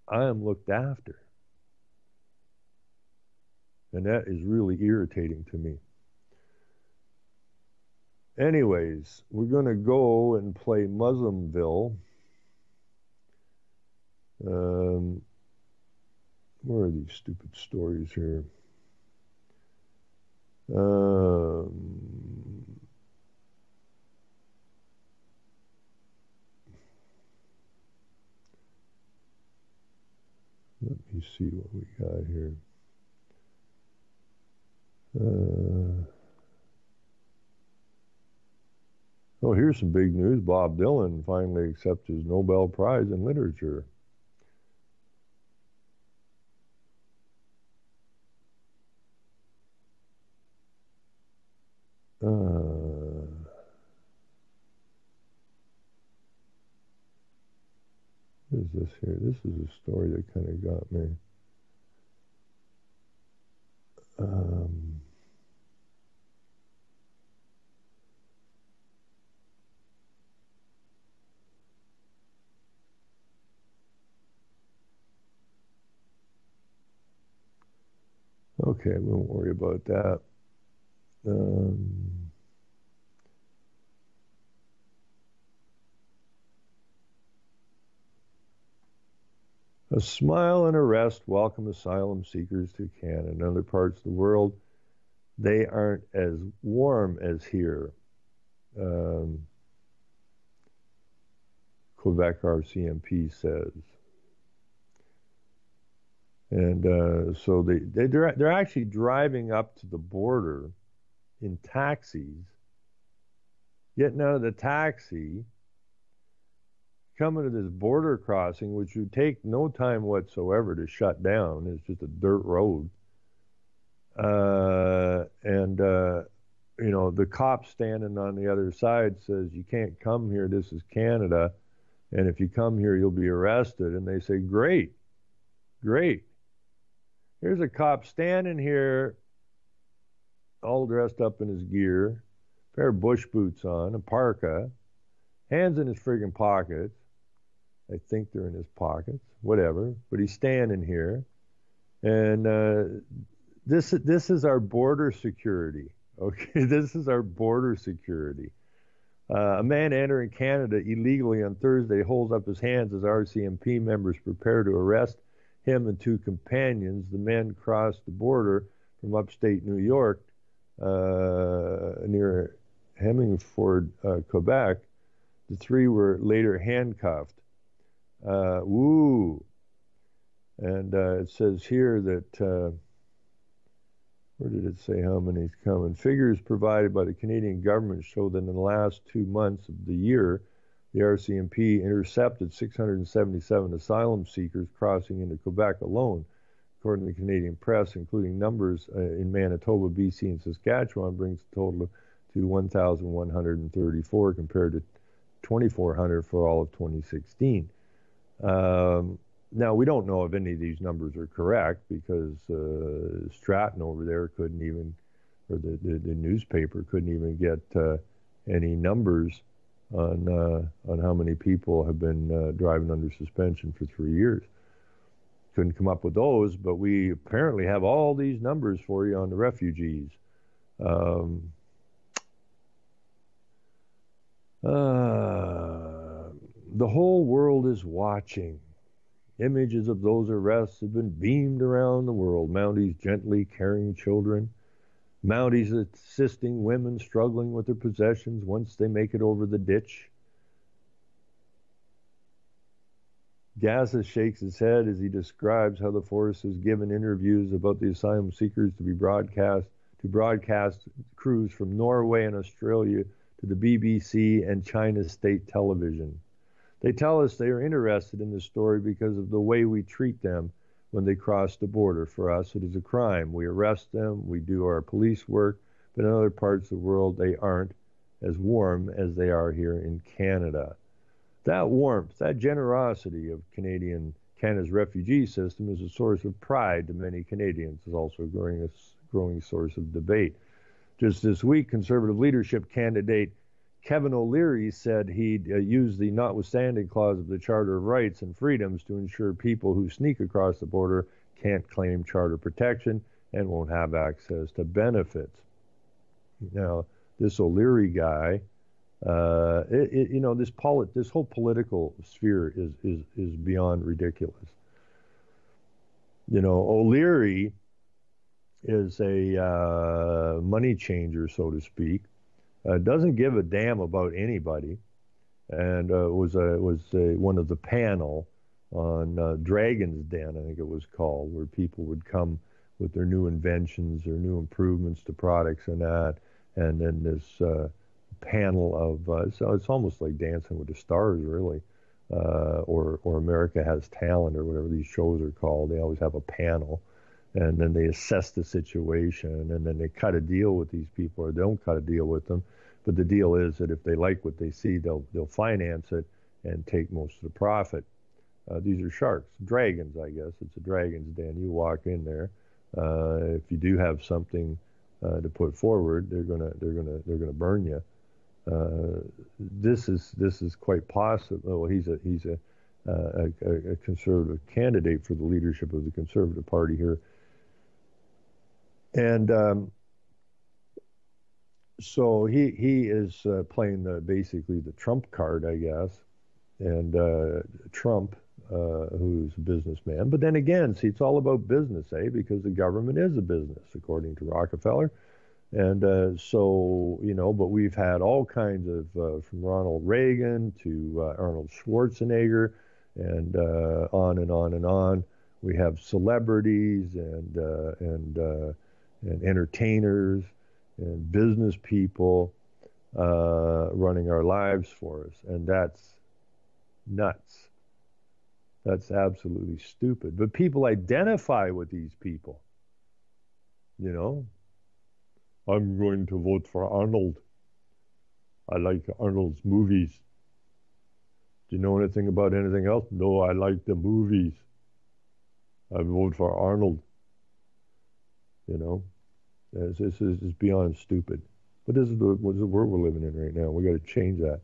I am looked after. And that is really irritating to me. Anyways, we're going to go and play Muslimville. Where are these stupid stories here? Let me see what we got here. Oh, here's some big news. Bob Dylan finally accepts his Nobel Prize in Literature. What is this here? This is a story that kind of got me. Okay, we won't worry about that. A smile and a rest welcome asylum seekers to Canada. In other parts of the world, they aren't as warm as here. Quebec RCMP says. And so they're actually driving up to the border in taxis, getting out of the taxi, coming to this border crossing, which would take no time whatsoever to shut down. It's just a dirt road. You know, the cop standing on the other side says, you can't come here, this is Canada, and if you come here, you'll be arrested. And they say, great. Here's a cop standing here, all dressed up in his gear, pair of bush boots on, a parka, hands in his friggin' pockets. I think they're in his pockets, whatever. But he's standing here. And this is our border security. Okay, this is our border security. A man entering Canada illegally on Thursday holds up his hands as RCMP members prepare to arrest him and two companions. The men crossed the border from upstate New York near Hemingford, Quebec. The three were later handcuffed. And it says here that, where did it say how many's coming? Figures provided by the Canadian government show that in the last 2 months of the year, the RCMP intercepted 677 asylum seekers crossing into Quebec alone, according to the Canadian press, including numbers in Manitoba, BC, and Saskatchewan, brings the total to 1,134 compared to 2,400 for all of 2016. Now, we don't know if any of these numbers are correct because Stratton over there couldn't even, or the newspaper couldn't even get any numbers on how many people have been driving under suspension for 3 years. Couldn't come up with those, but we apparently have all these numbers for you on the refugees. The whole world is watching. Images of those arrests have been beamed around the world. Mounties gently carrying children. Mounties assisting women struggling with their possessions once they make it over the ditch. Gaza shakes his head as he describes how the force has given interviews about the asylum seekers to broadcast crews from Norway and Australia to the BBC and China's state television. They tell us they are interested in this story because of the way we treat them when they cross the border. For us, it is a crime. We arrest them, we do our police work, but in other parts of the world, they aren't as warm as they are here in Canada. That warmth, that generosity of Canada's refugee system is a source of pride to many Canadians. It's also a growing source of debate. Just this week, Conservative leadership candidate Kevin O'Leary said he'd use the notwithstanding clause of the Charter of Rights and Freedoms to ensure people who sneak across the border can't claim charter protection and won't have access to benefits. Now, this O'Leary guy, this whole political sphere is beyond ridiculous. O'Leary is a money changer, so to speak. Doesn't give a damn about anybody, and was one of the panel on Dragon's Den, I think it was called, where people would come with their new inventions or new improvements to products and that, and then this panel of so it's almost like Dancing with the Stars, really, or America Has Talent, or whatever these shows are called. They always have a panel, and then they assess the situation, and then they cut a deal with these people, or they don't cut a deal with them. But the deal is that if they like what they see, they'll finance it and take most of the profit. These are sharks, dragons, I guess. It's a dragon's den. You walk in there. If you do have something to put forward, they're gonna burn you. This is quite possible. Well, he's a conservative candidate for the leadership of the Conservative Party here, and so he is playing basically the Trump card, I guess, and Trump, who's a businessman. But then again, see, it's all about business, because the government is a business, according to Rockefeller. And so, but we've had all kinds of, from Ronald Reagan to Arnold Schwarzenegger, and on and on and on. We have celebrities and entertainers and business people running our lives for us, and that's nuts. That's absolutely stupid. But people identify with these people. I'm going to vote for Arnold. I like Arnold's movies. Do you know anything about anything else? No, I like the movies. I vote for Arnold. This is beyond stupid. But this is the world we're living in right now. We got to change that.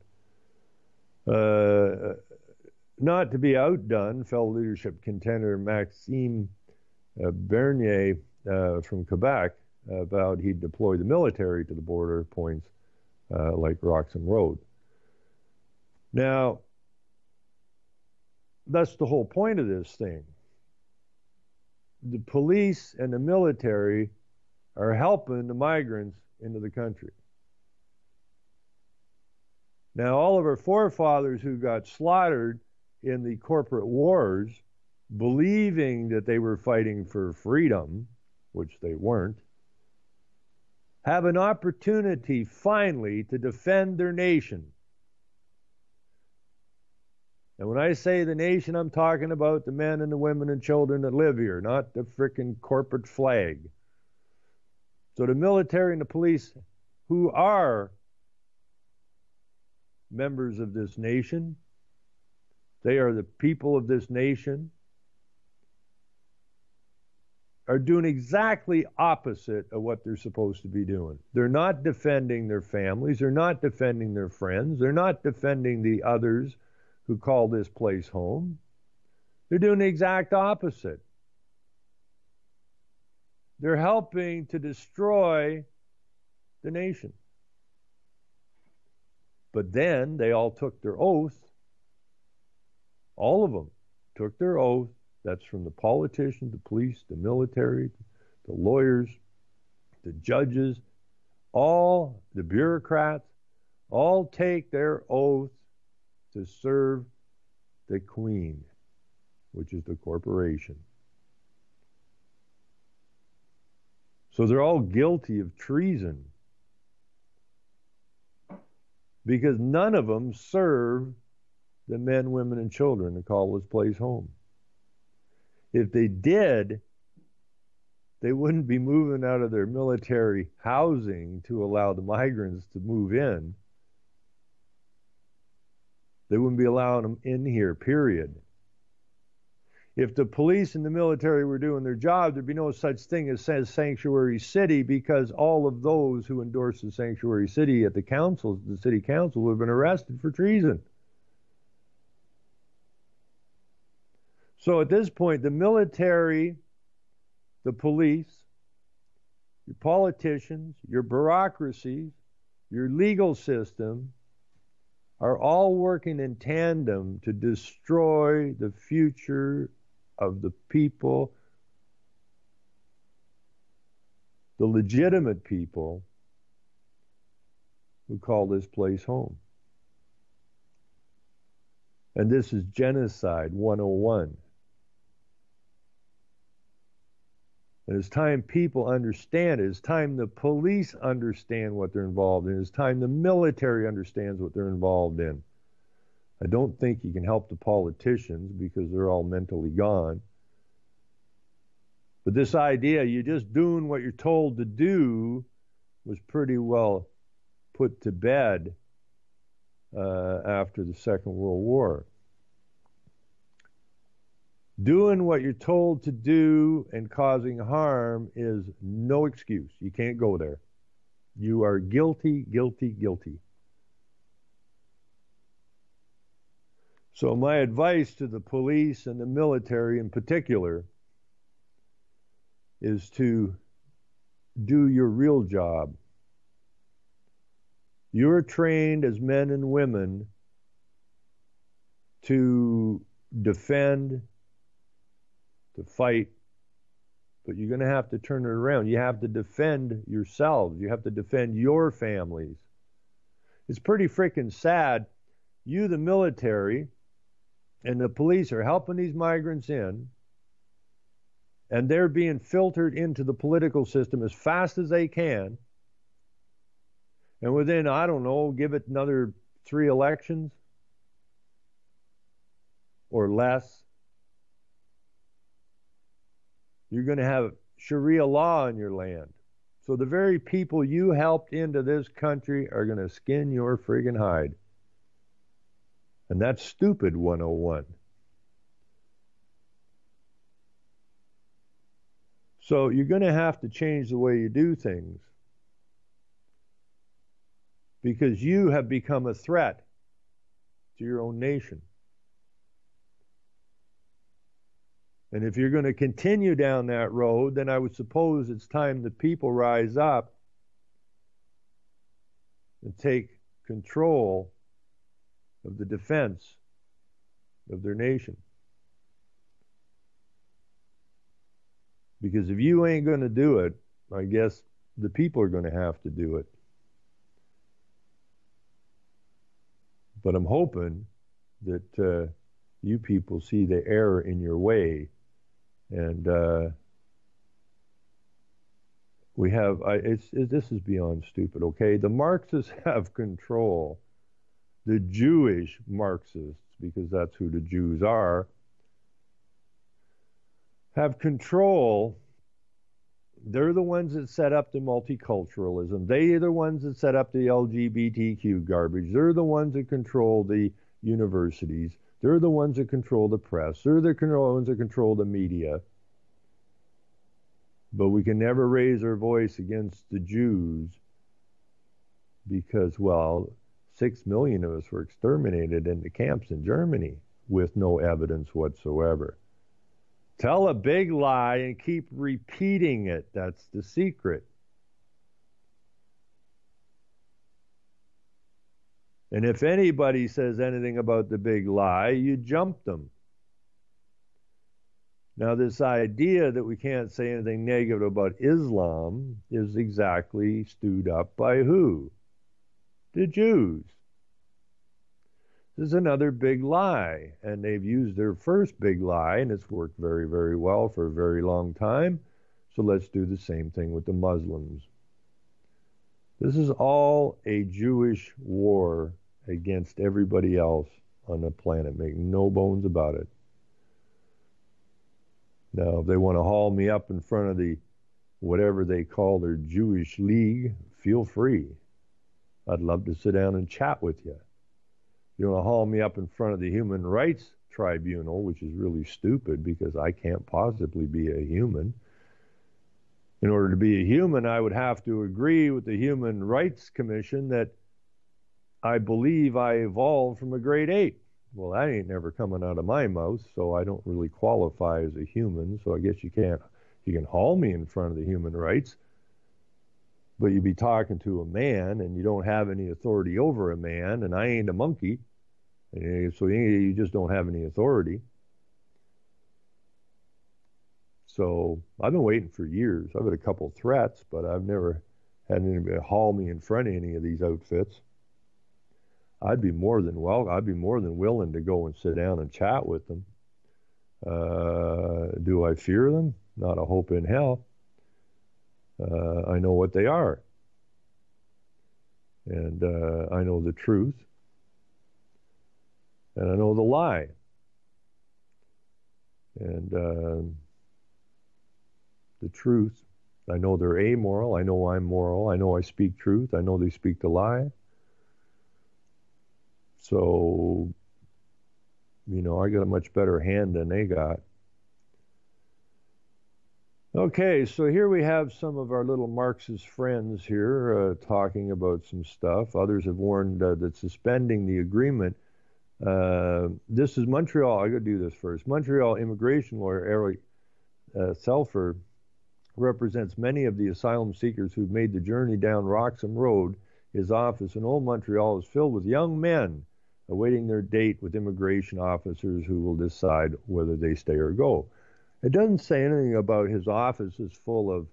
Not to be outdone, fellow leadership contender Maxime Bernier from Quebec vowed he'd deploy the military to the border points like Roxham Road. Now, that's the whole point of this thing. The police and the military are helping the migrants into the country. Now, all of our forefathers who got slaughtered in the corporate wars, believing that they were fighting for freedom, which they weren't, have an opportunity finally to defend their nation. And when I say the nation, I'm talking about the men and the women and children that live here, not the frickin' corporate flag. So the military and the police, who are members of this nation, they are the people of this nation, are doing exactly opposite of what they're supposed to be doing. They're not defending their families. They're not defending their friends. They're not defending the others who call this place home. They're doing the exact opposite. They're helping to destroy the nation. But then they all took their oath. All of them took their oath. That's from the politicians, the police, the military, the lawyers, the judges, all the bureaucrats, all take their oath to serve the Queen, which is the corporation. So they're all guilty of treason because none of them serve the men, women, and children that call this place home. If they did, they wouldn't be moving out of their military housing to allow the migrants to move in. They wouldn't be allowing them in here, period. If the police and the military were doing their job, there'd be no such thing as sanctuary city, because all of those who endorsed the sanctuary city at the city council would have been arrested for treason. So at this point, the military, the police, your politicians, your bureaucracies, your legal system are all working in tandem to destroy the future of the people the legitimate people who call this place home. And this is Genocide 101. And it's time people understand it. It's time the police understand what they're involved in. It's time the military understands what they're involved in. I don't think you can help the politicians because they're all mentally gone. But this idea, you're just doing what you're told to do, was pretty well put to bed after the Second World War. Doing what you're told to do and causing harm is no excuse. You can't go there. You are guilty, guilty, guilty. So my advice to the police and the military in particular is to do your real job. You're trained as men and women to defend, to fight, but you're going to have to turn it around. You have to defend yourselves. You have to defend your families. It's pretty freaking sad. You, the military, and the police are helping these migrants in, and they're being filtered into the political system as fast as they can. And within, I don't know, give it another 3 elections or less, you're going to have Sharia law in your land. So the very people you helped into this country are going to skin your friggin' hide. And that's stupid 101. So you're going to have to change the way you do things, because you have become a threat to your own nation. And if you're going to continue down that road, then I would suppose it's time that people rise up and take control of the defense of their nation. Because if you ain't going to do it, I guess the people are going to have to do it. But I'm hoping that you people see the error in your way. And we have, this is beyond stupid, okay? The Marxists have control. The Jewish Marxists, because that's who the Jews are, have control. They're the ones that set up the multiculturalism. They are the ones that set up the LGBTQ garbage. They're the ones that control the universities. They're the ones that control the press. They're the ones that control the media. But we can never raise our voice against the Jews because, well, 6 million of us were exterminated in the camps in Germany with no evidence whatsoever. Tell a big lie and keep repeating it. That's the secret. And if anybody says anything about the big lie, you jump them. Now, this idea that we can't say anything negative about Islam is exactly stewed up by who? The Jews. This is another big lie, and they've used their first big lie, and it's worked very, very well for a very long time. So let's do the same thing with the Muslims. This is all a Jewish war against everybody else on the planet. Make no bones about it. Now, if they want to haul me up in front of the whatever they call their Jewish League, feel free. I'd love to sit down and chat with you. You want to haul me up in front of the Human Rights Tribunal, which is really stupid because I can't possibly be a human. In order to be a human, I would have to agree with the Human Rights Commission that I believe I evolved from a great ape. Well, that ain't never coming out of my mouth, so I don't really qualify as a human, so I guess you can haul me in front of the human rights, but you'd be talking to a man, and you don't have any authority over a man, and I ain't a monkey, so you just don't have any authority. So I've been waiting for years. I've had a couple threats, but I've never had anybody haul me in front of any of these outfits. I'd be more than willing to go and sit down and chat with them. Do I fear them? Not a hope in hell. I know what they are. And I know the truth. And I know the lie. And the truth, I know they're amoral. I know I'm moral. I know I speak truth. I know they speak the lie. So, I got a much better hand than they got. Okay, so here we have some of our little Marxist friends here talking about some stuff. Others have warned that suspending the agreement. This is Montreal. I got to do this first. Montreal immigration lawyer Eric Selfer represents many of the asylum seekers who've made the journey down Roxham Road. His office in Old Montreal is filled with young men awaiting their date with immigration officers who will decide whether they stay or go. It doesn't say anything about his office is full of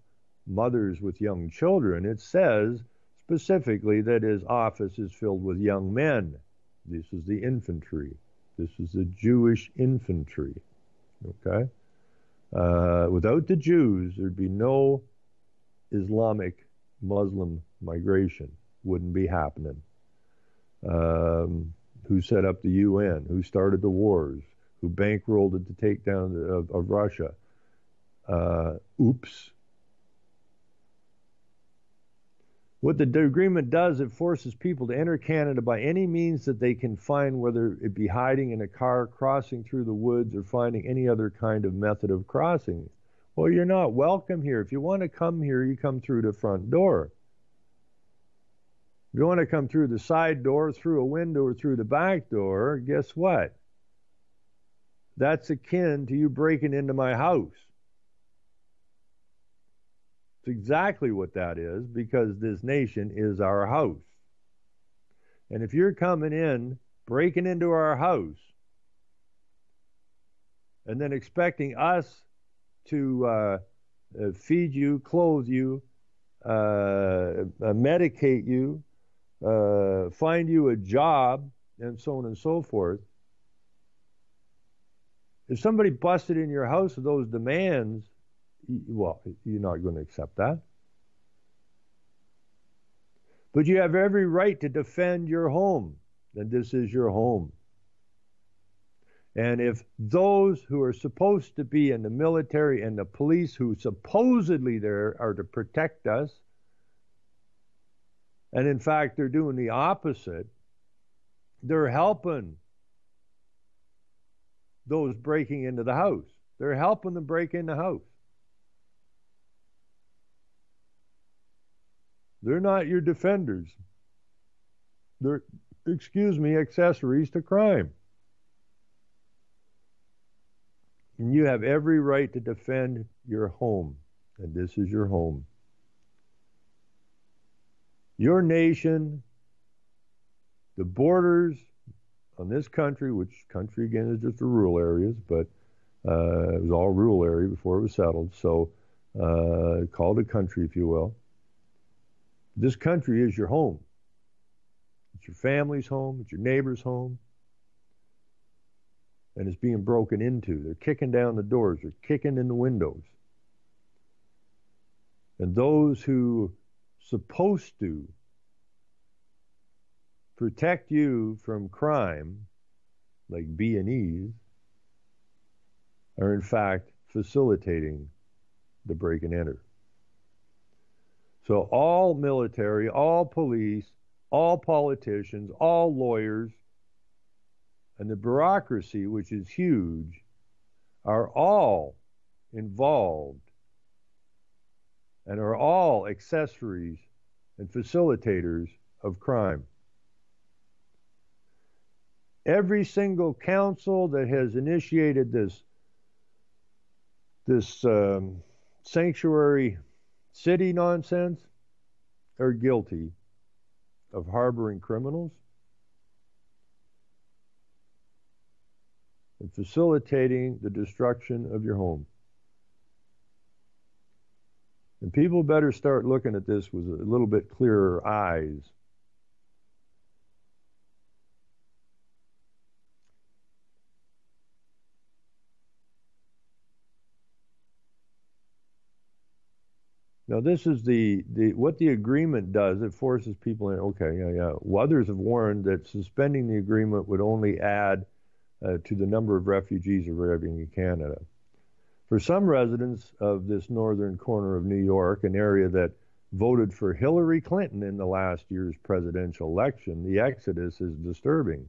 mothers with young children. It says specifically that his office is filled with young men. This is the infantry. This is the Jewish infantry. Okay? Without the Jews, there'd be no Islamic Muslim migration. Wouldn't be happening. Who set up the UN? Who started the wars? Who bankrolled the takedown of Russia? Oops. What the agreement does, it forces people to enter Canada by any means that they can find, whether it be hiding in a car, crossing through the woods, or finding any other kind of method of crossing. Well, you're not welcome here. If you want to come here, you come through the front door. If you want to come through the side door, through a window, or through the back door, guess what? That's akin to you breaking into my house. It's exactly what that is, because this nation is our house. And if you're coming in, breaking into our house, and then expecting us to feed you, clothe you, medicate you, find you a job, and so on and so forth. If somebody busted in your house with those demands, well, you're not going to accept that. But you have every right to defend your home, and this is your home. And if those who are supposed to be in the military and the police, who supposedly there are to protect us, and in fact they're doing the opposite, they're helping those breaking into the house. They're helping them break in the house. They're not your defenders. They're, accessories to crime. And you have every right to defend your home. And this is your home. Your nation, the borders on this country, which country again is just the rural areas, but it was all rural area before it was settled, so called a country, if you will. This country is your home. It's your family's home. It's your neighbor's home. And it's being broken into. They're kicking down the doors. They're kicking in the windows. And those who supposed to protect you from crime, like B&Es, are in fact facilitating the break and enter. So all military, all police, all politicians, all lawyers, and the bureaucracy, which is huge, are all involved and are all accessories and facilitators of crime. Every single council that has initiated this sanctuary city nonsense are guilty of harboring criminals and facilitating the destruction of your home. And people better start looking at this with a little bit clearer eyes. Now, this is what the agreement does. It forces people in. Okay, yeah. Well, others have warned that suspending the agreement would only add to the number of refugees arriving in Canada. For some residents of this northern corner of New York, an area that voted for Hillary Clinton in the last year's presidential election, the exodus is disturbing.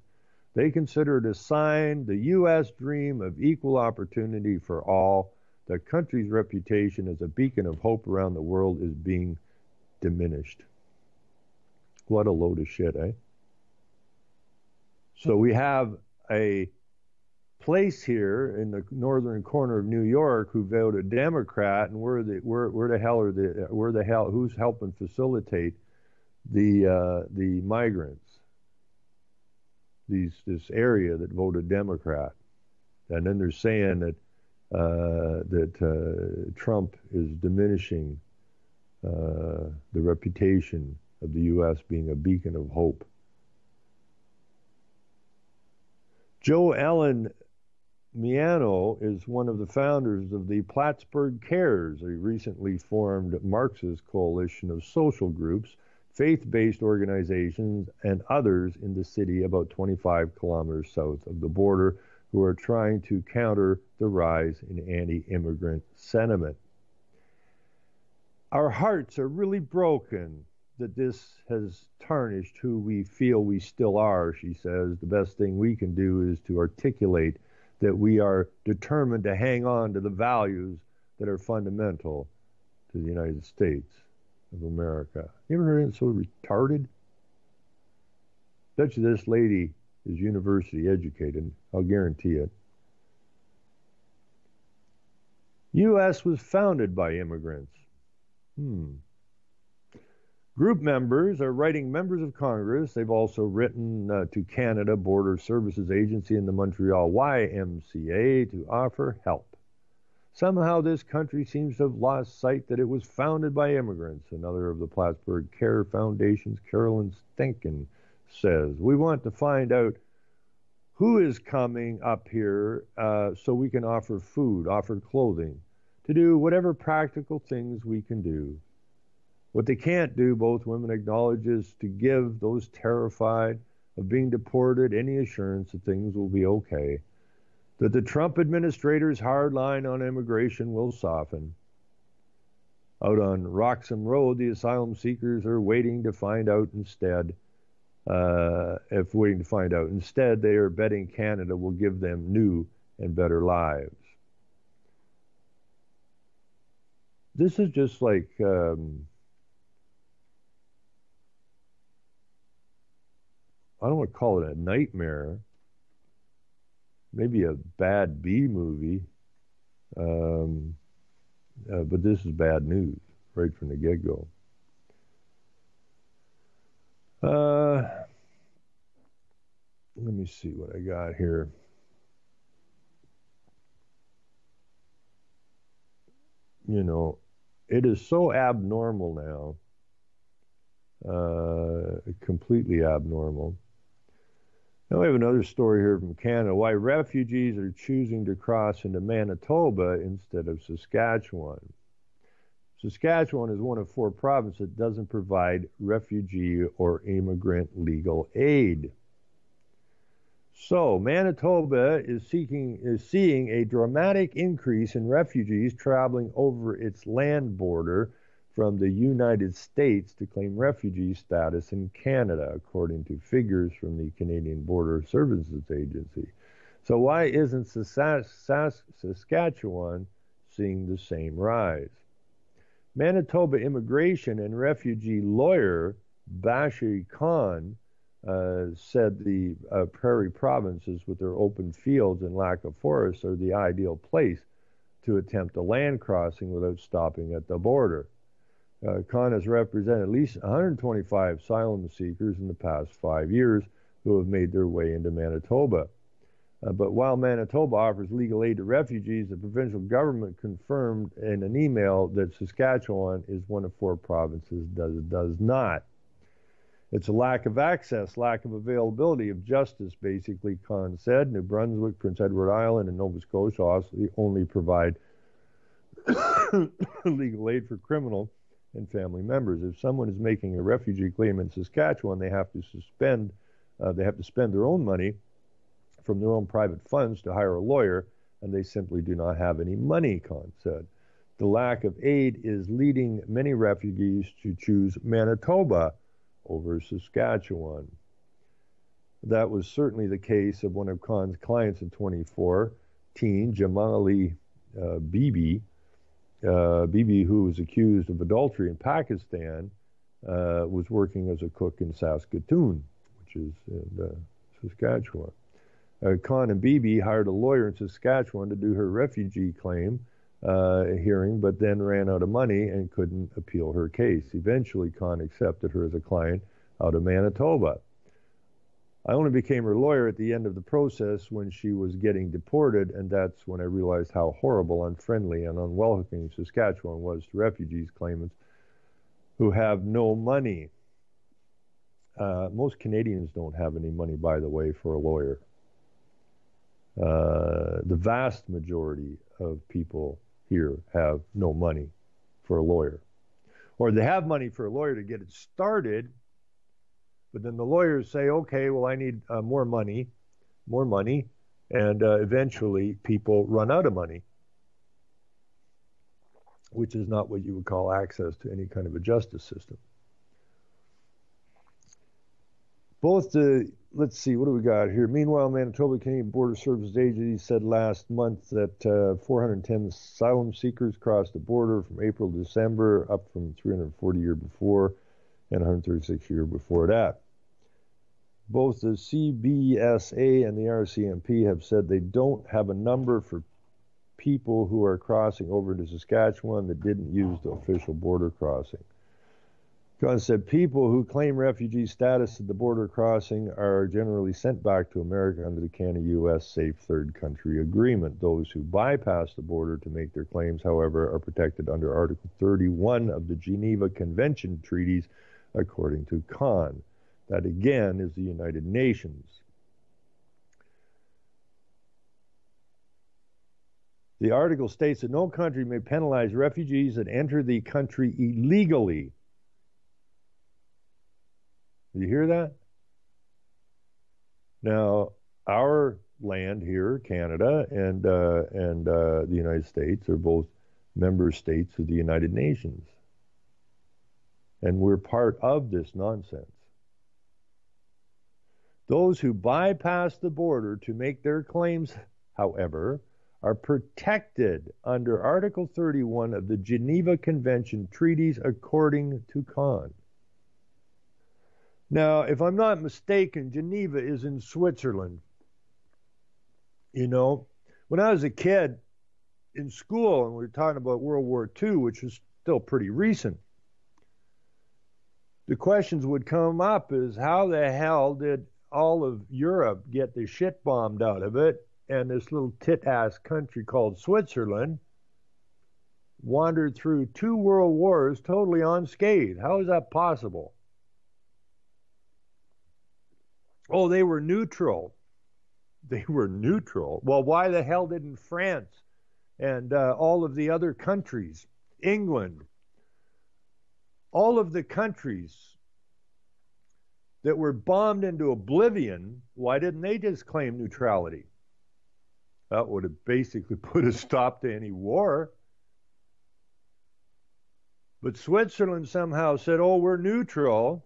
They consider it a sign the U.S. dream of equal opportunity for all. The country's reputation as a beacon of hope around the world is being diminished. What a load of shit, eh? So we have a place here in the northern corner of New York who voted Democrat, and where the hell who's helping facilitate the migrants? This area that voted Democrat, and then they're saying that Trump is diminishing the reputation of the U.S. being a beacon of hope. Joe Ellen Miano is one of the founders of the Plattsburgh Cares, a recently formed Marxist coalition of social groups, faith-based organizations, and others in the city about 25 kilometers south of the border, who are trying to counter the rise in anti-immigrant sentiment. Our hearts are really broken that this has tarnished who we feel we still are, she says. The best thing we can do is to articulate that we are determined to hang on to the values that are fundamental to the United States of America. You ever heard it so retarded? Bet you this lady is university educated. I'll guarantee it. U.S. was founded by immigrants. Group members are writing members of Congress. They've also written to Canada Border Services Agency and the Montreal YMCA to offer help. Somehow this country seems to have lost sight that it was founded by immigrants. Another of the Plattsburgh Care Foundation's Carolyn Stenkin says, we want to find out who is coming up here so we can offer food, offer clothing, to do whatever practical things we can do. What they can't do, both women acknowledge, is to give those terrified of being deported any assurance that things will be okay, that the Trump administrator's hard line on immigration will soften. Out on Roxham Road, the asylum seekers are waiting to find out instead. Instead, they are betting Canada will give them new and better lives. This is just like I don't want to call it a nightmare, maybe a bad B movie, but this is bad news right from the get-go. Let me see what I got here. You know, it is so abnormal now, completely abnormal. Now we have another story here from Canada, why refugees are choosing to cross into Manitoba instead of Saskatchewan. Saskatchewan is one of 4 provinces that doesn't provide refugee or immigrant legal aid. So Manitoba is seeing a dramatic increase in refugees traveling over its land border from the United States to claim refugee status in Canada, according to figures from the Canadian Border Services Agency. So why isn't Saskatchewan seeing the same rise? Manitoba immigration and refugee lawyer Bashir Khan said the prairie provinces with their open fields and lack of forests are the ideal place to attempt a land crossing without stopping at the border. Khan has represented at least 125 asylum seekers in the past 5 years who have made their way into Manitoba. But while Manitoba offers legal aid to refugees, the provincial government confirmed in an email that Saskatchewan is one of 4 provinces that does not. It's a lack of access, lack of availability of justice, basically, Khan said. New Brunswick, Prince Edward Island, and Nova Scotia also only provide legal aid for criminal and family members. If someone is making a refugee claim in Saskatchewan, they have to spend their own money from their own private funds to hire a lawyer, and they simply do not have any money, Khan said. The lack of aid is leading many refugees to choose Manitoba over Saskatchewan. That was certainly the case of one of Khan's clients in 2014, Jamali Bibi. Bibi, who was accused of adultery in Pakistan, was working as a cook in Saskatoon, which is in Saskatchewan. Khan and Bibi hired a lawyer in Saskatchewan to do her refugee claim hearing, but then ran out of money and couldn't appeal her case. Eventually, Khan accepted her as a client out of Manitoba. I only became her lawyer at the end of the process when she was getting deported, and that's when I realized how horrible, unfriendly, and unwelcoming Saskatchewan was to refugees claimants who have no money. Most Canadians don't have any money, by the way, for a lawyer. The vast majority of people here have no money for a lawyer. Or they have money for a lawyer to get it started, but then the lawyers say, okay, well, I need more money, and eventually people run out of money, which is not what you would call access to any kind of a justice system. Let's see, what do we got here? Meanwhile, Manitoba Canadian Border Services Agency said last month that 410 asylum seekers crossed the border from April to December, up from 340 year before and 136 year before that. Both the CBSA and the RCMP have said they don't have a number for people who are crossing over into Saskatchewan that didn't use the official border crossing. Khan said people who claim refugee status at the border crossing are generally sent back to America under the Canada-U.S. Safe Third Country Agreement. Those who bypass the border to make their claims, however, are protected under Article 31 of the Geneva Convention treaties, according to Khan. That, again, is the United Nations. The article states that no country may penalize refugees that enter the country illegally. You hear that? Now, our land here, Canada, and the United States are both member states of the United Nations. And we're part of this nonsense. Those who bypass the border to make their claims, however, are protected under Article 31 of the Geneva Convention treaties, according to Khan. Now, if I'm not mistaken, Geneva is in Switzerland. You know, when I was a kid in school and we were talking about World War II, which is still pretty recent, the questions would come up is how the hell did all of Europe get the shit bombed out of it, and this little tit-ass country called Switzerland wandered through 2 world wars totally unscathed? How is that possible? Oh, they were neutral. They were neutral. Well, why the hell didn't France and all of the other countries, England, all of the countries that were bombed into oblivion, why didn't they just claim neutrality? That would have basically put a stop to any war. But Switzerland somehow said, oh, we're neutral.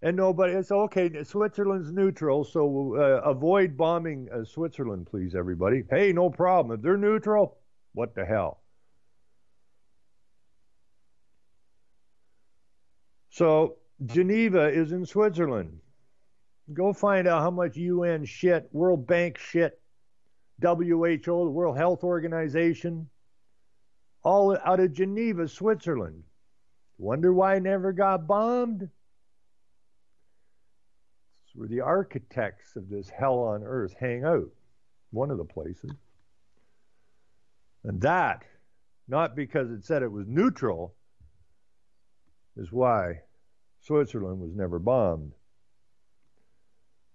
And nobody, it's okay, Switzerland's neutral, so avoid bombing Switzerland, please, everybody. Hey, no problem. If they're neutral, what the hell? So Geneva is in Switzerland. Go find out how much UN shit, World Bank shit, WHO, the World Health Organization, all out of Geneva, Switzerland. Wonder why it never got bombed? where the architects of this hell on earth hang out, one of the places. And that, not because it said it was neutral, is why Switzerland was never bombed.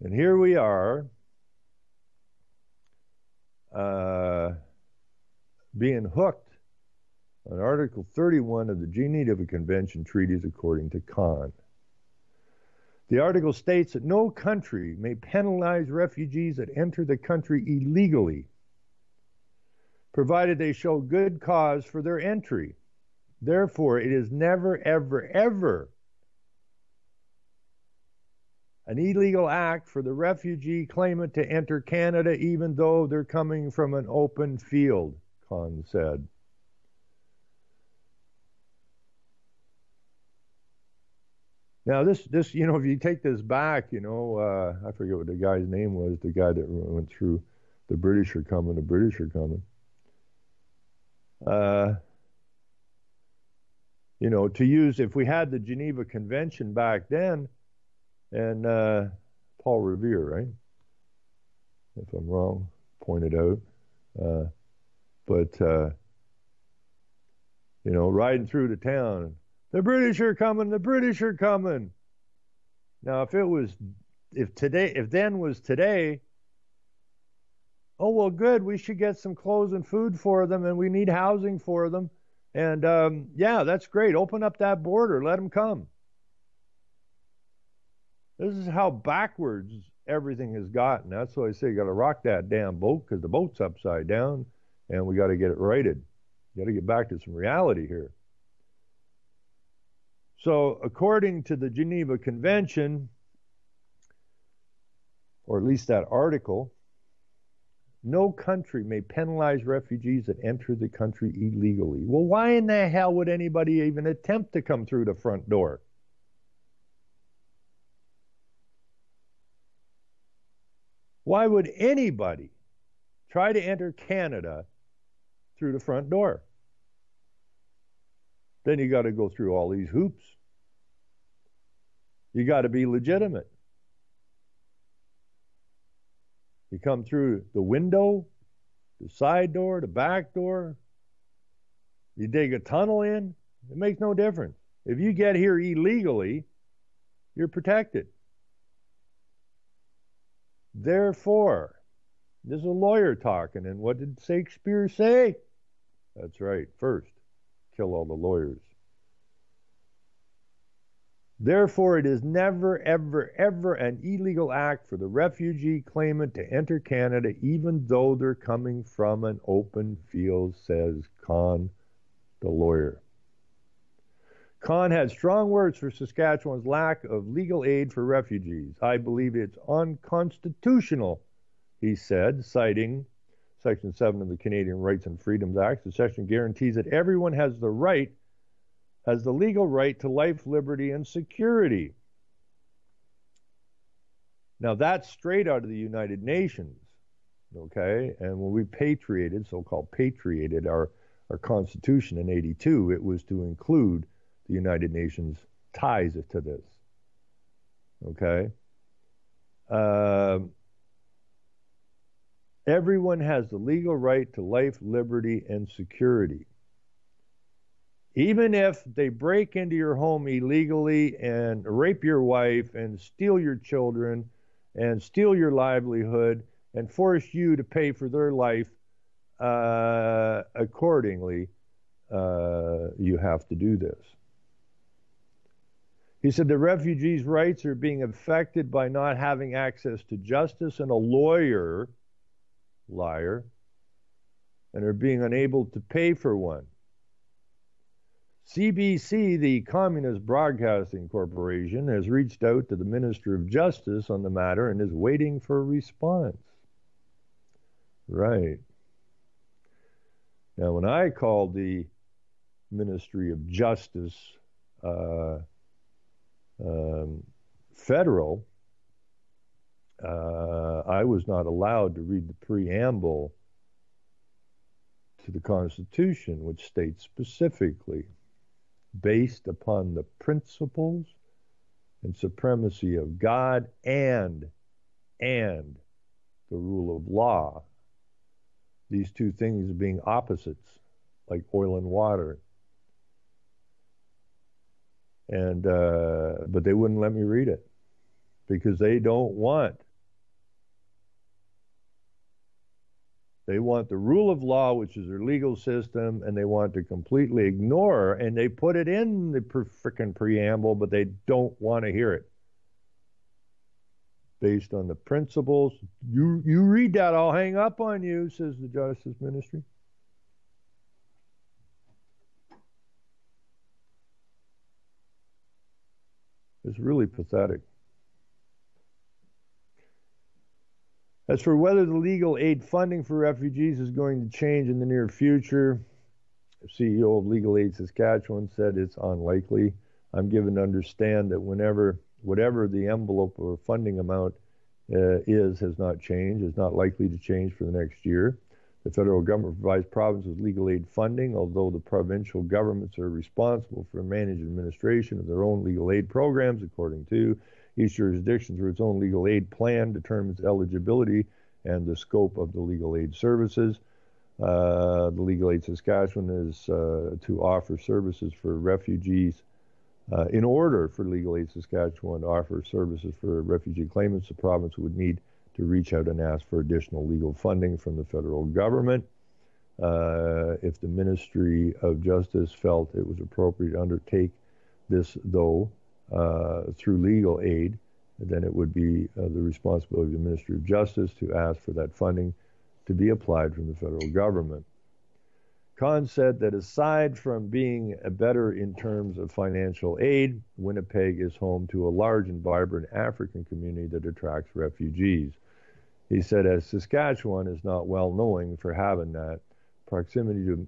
And here we are, being hooked on Article 31 of the Geneva Convention treaties according to Kahn. The article states that no country may penalize refugees that enter the country illegally, provided they show good cause for their entry. Therefore, it is never, ever, ever an illegal act for the refugee claimant to enter Canada even though they're coming from an open field, Kahn said. Now, this, if you take this back, I forget what the guy's name was, the guy that went through the British are coming. To use, if we had the Geneva Convention back then, and Paul Revere, right? If I'm wrong, pointed out. Riding through the town, the British are coming, the British are coming. Now, if then was today, oh, well, good, we should get some clothes and food for them, and we need housing for them. And, yeah, that's great. Open up that border. Let them come. This is how backwards everything has gotten. That's why I say you got to rock that damn boat, because the boat's upside down, and we got to get it righted. You got to get back to some reality here. So, according to the Geneva Convention, or at least that article, no country may penalize refugees that enter the country illegally. Well, why in the hell would anybody even attempt to come through the front door? Why would anybody try to enter Canada through the front door? Then you got to go through all these hoops. You got to be legitimate. You come through the window, the side door, the back door. You dig a tunnel in. It makes no difference. If you get here illegally, you're protected. Therefore, this is a lawyer talking, and what did Shakespeare say? That's right. First, kill all the lawyers. Therefore, it is never, ever, ever an illegal act for the refugee claimant to enter Canada, even though they're coming from an open field, says Kahn, the lawyer. Kahn had strong words for Saskatchewan's lack of legal aid for refugees. I believe it's unconstitutional, he said, citing Section 7 of the Canadian Rights and Freedoms Act. The section guarantees that everyone has the legal right to life, liberty, and security. Now, that's straight out of the United Nations, okay? And when we so-called patriated our Constitution in 82, it was to include the United Nations ties to this, okay? Everyone has the legal right to life, liberty, and security. Even if they break into your home illegally and rape your wife and steal your children and steal your livelihood and force you to pay for their life accordingly, you have to do this. He said the refugees' rights are being affected by not having access to justice and a liar, and are being unable to pay for one. CBC, the Communist Broadcasting Corporation, has reached out to the Minister of Justice on the matter and is waiting for a response. Right. Now, when I called the Ministry of Justice federal, I was not allowed to read the preamble to the Constitution, which states specifically, based upon the principles and supremacy of God and the rule of law. These two things being opposites, like oil and water. And but they wouldn't let me read it because they don't want. They want the rule of law, which is their legal system, and they want to completely ignore, and they put it in the frickin' preamble, but they don't want to hear it. Based on the principles. You read that, I'll hang up on you, says the Justice Ministry. It's really pathetic. As for whether the legal aid funding for refugees is going to change in the near future, the CEO of Legal Aid Saskatchewan said it's unlikely. I'm given to understand that whatever the envelope or funding amount has not changed, is not likely to change for the next year. The federal government provides provinces with legal aid funding, although the provincial governments are responsible for managing administration of their own legal aid programs, according to each jurisdiction through its own legal aid plan determines eligibility and the scope of the legal aid services. The Legal Aid Saskatchewan is to offer services for refugees. In order for Legal Aid Saskatchewan to offer services for refugee claimants, the province would need to reach out and ask for additional legal funding from the federal government. If the Ministry of Justice felt it was appropriate to undertake this, though, through legal aid, then it would be the responsibility of the Ministry of Justice to ask for that funding to be applied from the federal government. Khan said that aside from being better in terms of financial aid, Winnipeg is home to a large and vibrant African community that attracts refugees. He said, as Saskatchewan is not well known for having that, proximity to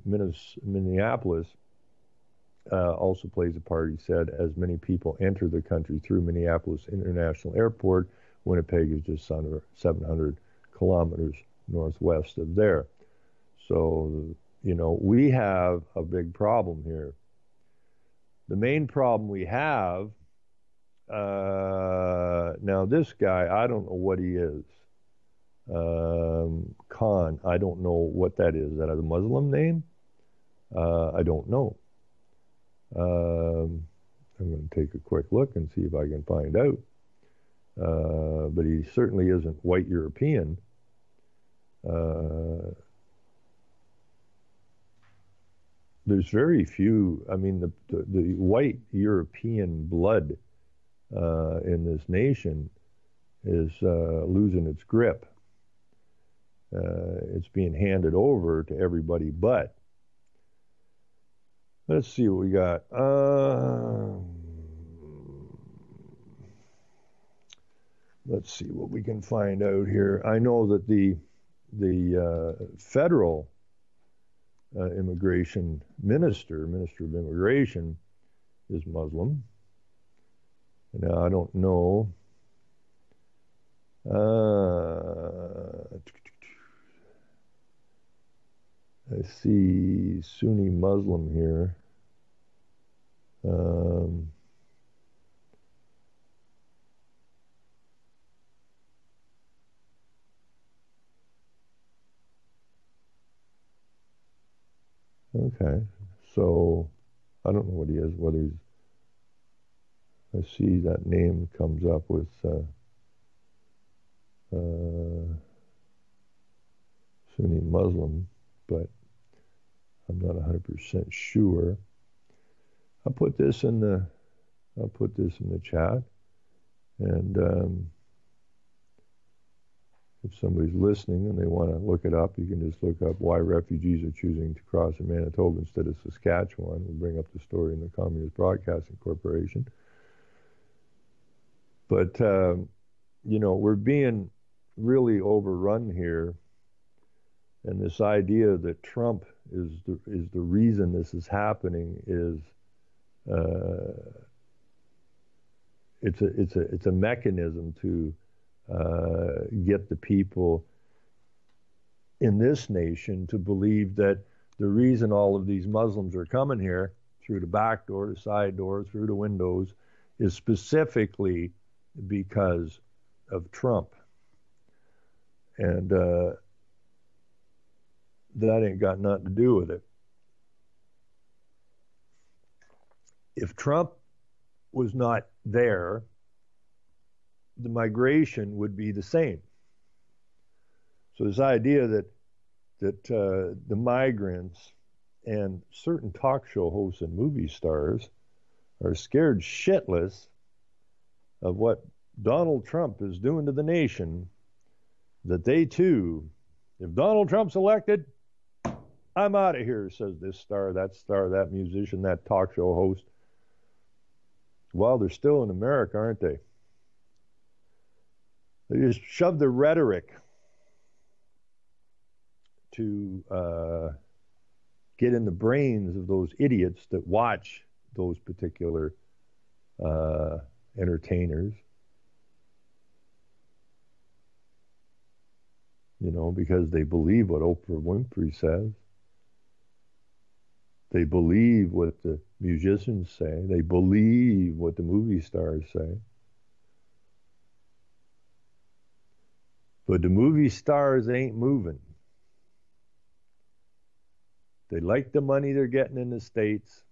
Minneapolis also plays a part, he said, as many people enter the country through Minneapolis International Airport. Winnipeg is just under 700 kilometers northwest of there. So, we have a big problem here. The main problem we have, now this guy, I don't know what he is. Khan, I don't know what that is. Is that a Muslim name? I don't know. I'm going to take a quick look and see if I can find out. But he certainly isn't white European. There's very few, the white European blood in this nation is losing its grip. It's being handed over to everybody but. Let's see what we got. Let's see what we can find out here. I know that the federal immigration Minister of Immigration, is Muslim. Now, I don't know. I see Sunni Muslim here. Okay, so I don't know what he is, whether he's, I see that name comes up with Sunni Muslim, but I'm not 100% sure. I'll put this in the chat, and if somebody's listening and they want to look it up, you can just look up why refugees are choosing to cross in Manitoba instead of Saskatchewan. We'll bring up the story in the Communist Broadcasting Corporation. But we're being really overrun here. And this idea that Trump is the reason this is happening is it's a mechanism to get the people in this nation to believe that the reason all of these Muslims are coming here through the back door, the side door, through the windows, is specifically because of Trump. And that ain't got nothing to do with it. If Trump was not there, the migration would be the same. So this idea that the migrants and certain talk show hosts and movie stars are scared shitless of what Donald Trump is doing to the nation, that they too, if Donald Trump's elected, I'm out of here, says this star, that musician, that talk show host. Well, they're still in America, aren't they? They just shove the rhetoric to get in the brains of those idiots that watch those particular entertainers. You know, because they believe what Oprah Winfrey says. They believe what the musicians say. They believe what the movie stars say. But the movie stars ain't moving. They like the money they're getting in the States.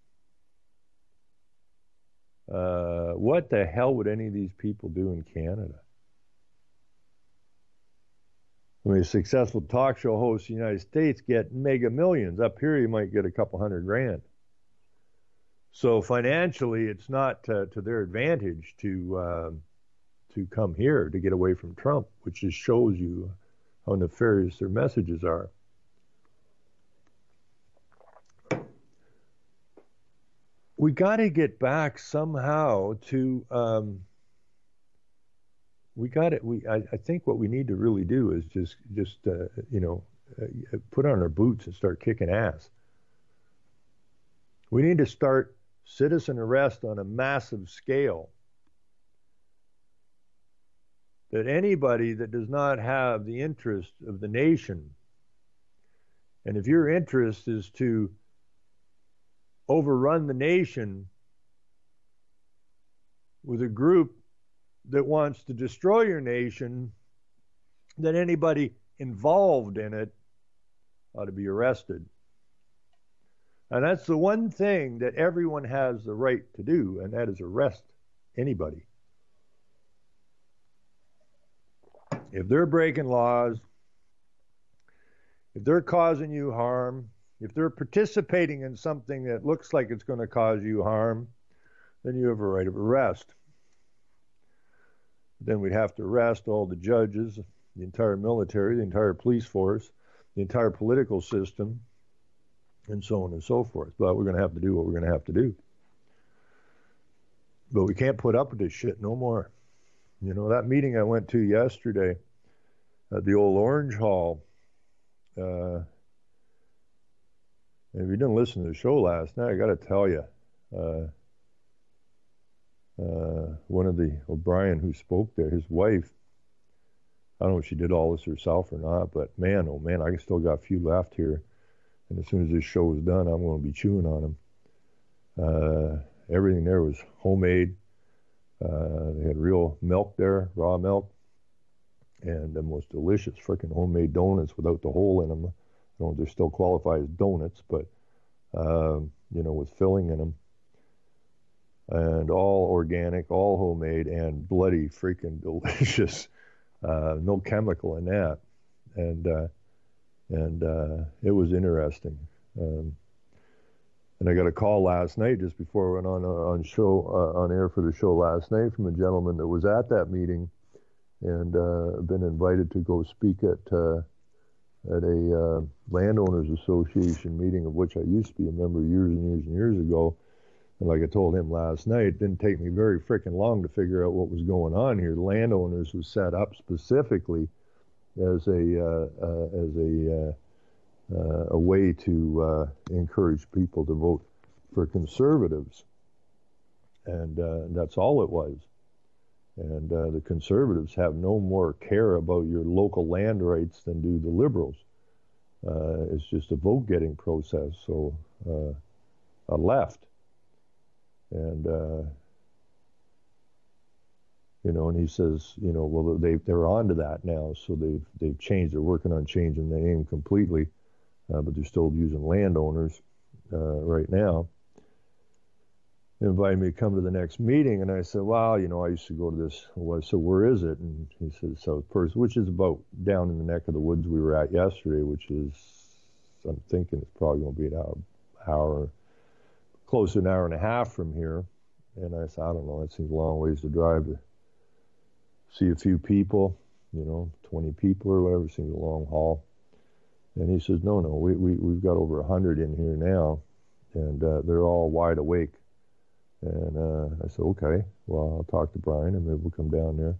What the hell would any of these people do in Canada? I mean, a successful talk show host in the United States get mega millions. Up here, you might get a couple $100,000. So financially, it's not to their advantage to come here to get away from Trump, which just shows you how nefarious their messages are. We got to get back somehow to. I think what we need to really do is just put on our boots and start kicking ass. We need to start citizen arrest on a massive scale. That anybody that does not have the interest of the nation, and if your interest is to overrun the nation with a group that wants to destroy your nation, then anybody involved in it ought to be arrested. And that's the one thing that everyone has the right to do, and that is arrest anybody. If they're breaking laws, if they're causing you harm, if they're participating in something that looks like it's going to cause you harm, then you have a right of arrest. Then we'd have to arrest all the judges, the entire military, the entire police force, the entire political system, and so on and so forth. But we're going to have to do what we're going to have to do. But we can't put up with this shit no more. You know, that meeting I went to yesterday at the old Orange Hall, if you didn't listen to the show last night, I got to tell you, one of the O'Brien who spoke there, his wife, I don't know if she did all this herself or not, but man, oh man, I still got a few left here. And as soon as this show is done, I'm going to be chewing on them. Everything there was homemade. They had real milk there, raw milk, and the most delicious freaking homemade donuts without the hole in them. I don't know if they still qualify as donuts, but, with filling in them. And all organic, all homemade, and bloody freaking delicious. No chemical in that. And it was interesting. And I got a call last night, just before I went on air for the show last night, from a gentleman that was at that meeting, and been invited to go speak at a landowners association meeting, of which I used to be a member years and years and years ago. And like I told him last night, it didn't take me very freaking long to figure out what was going on here. The landowners was set up specifically as a way to encourage people to vote for conservatives, and that's all it was. And the conservatives have no more care about your local land rights than do the liberals. It's just a vote-getting process. So I left. And And he says, well, they're on to that now, so they've changed. They're working on changing the name completely, but they're still using landowners right now. They invited me to come to the next meeting, and I said, well, I used to go to this. Well, so where is it? And he said South Perth, which is about down in the neck of the woods we were at yesterday, which is, I'm thinking it's probably going to be an hour, close to an hour and a half from here. And I said, I don't know, that seems a long ways to drive to see a few people, 20 people or whatever, seems a long haul. And he says, no, we've got over 100 in here now, and they're all wide awake. And I said, okay, well, I'll talk to Brian, and maybe we'll come down there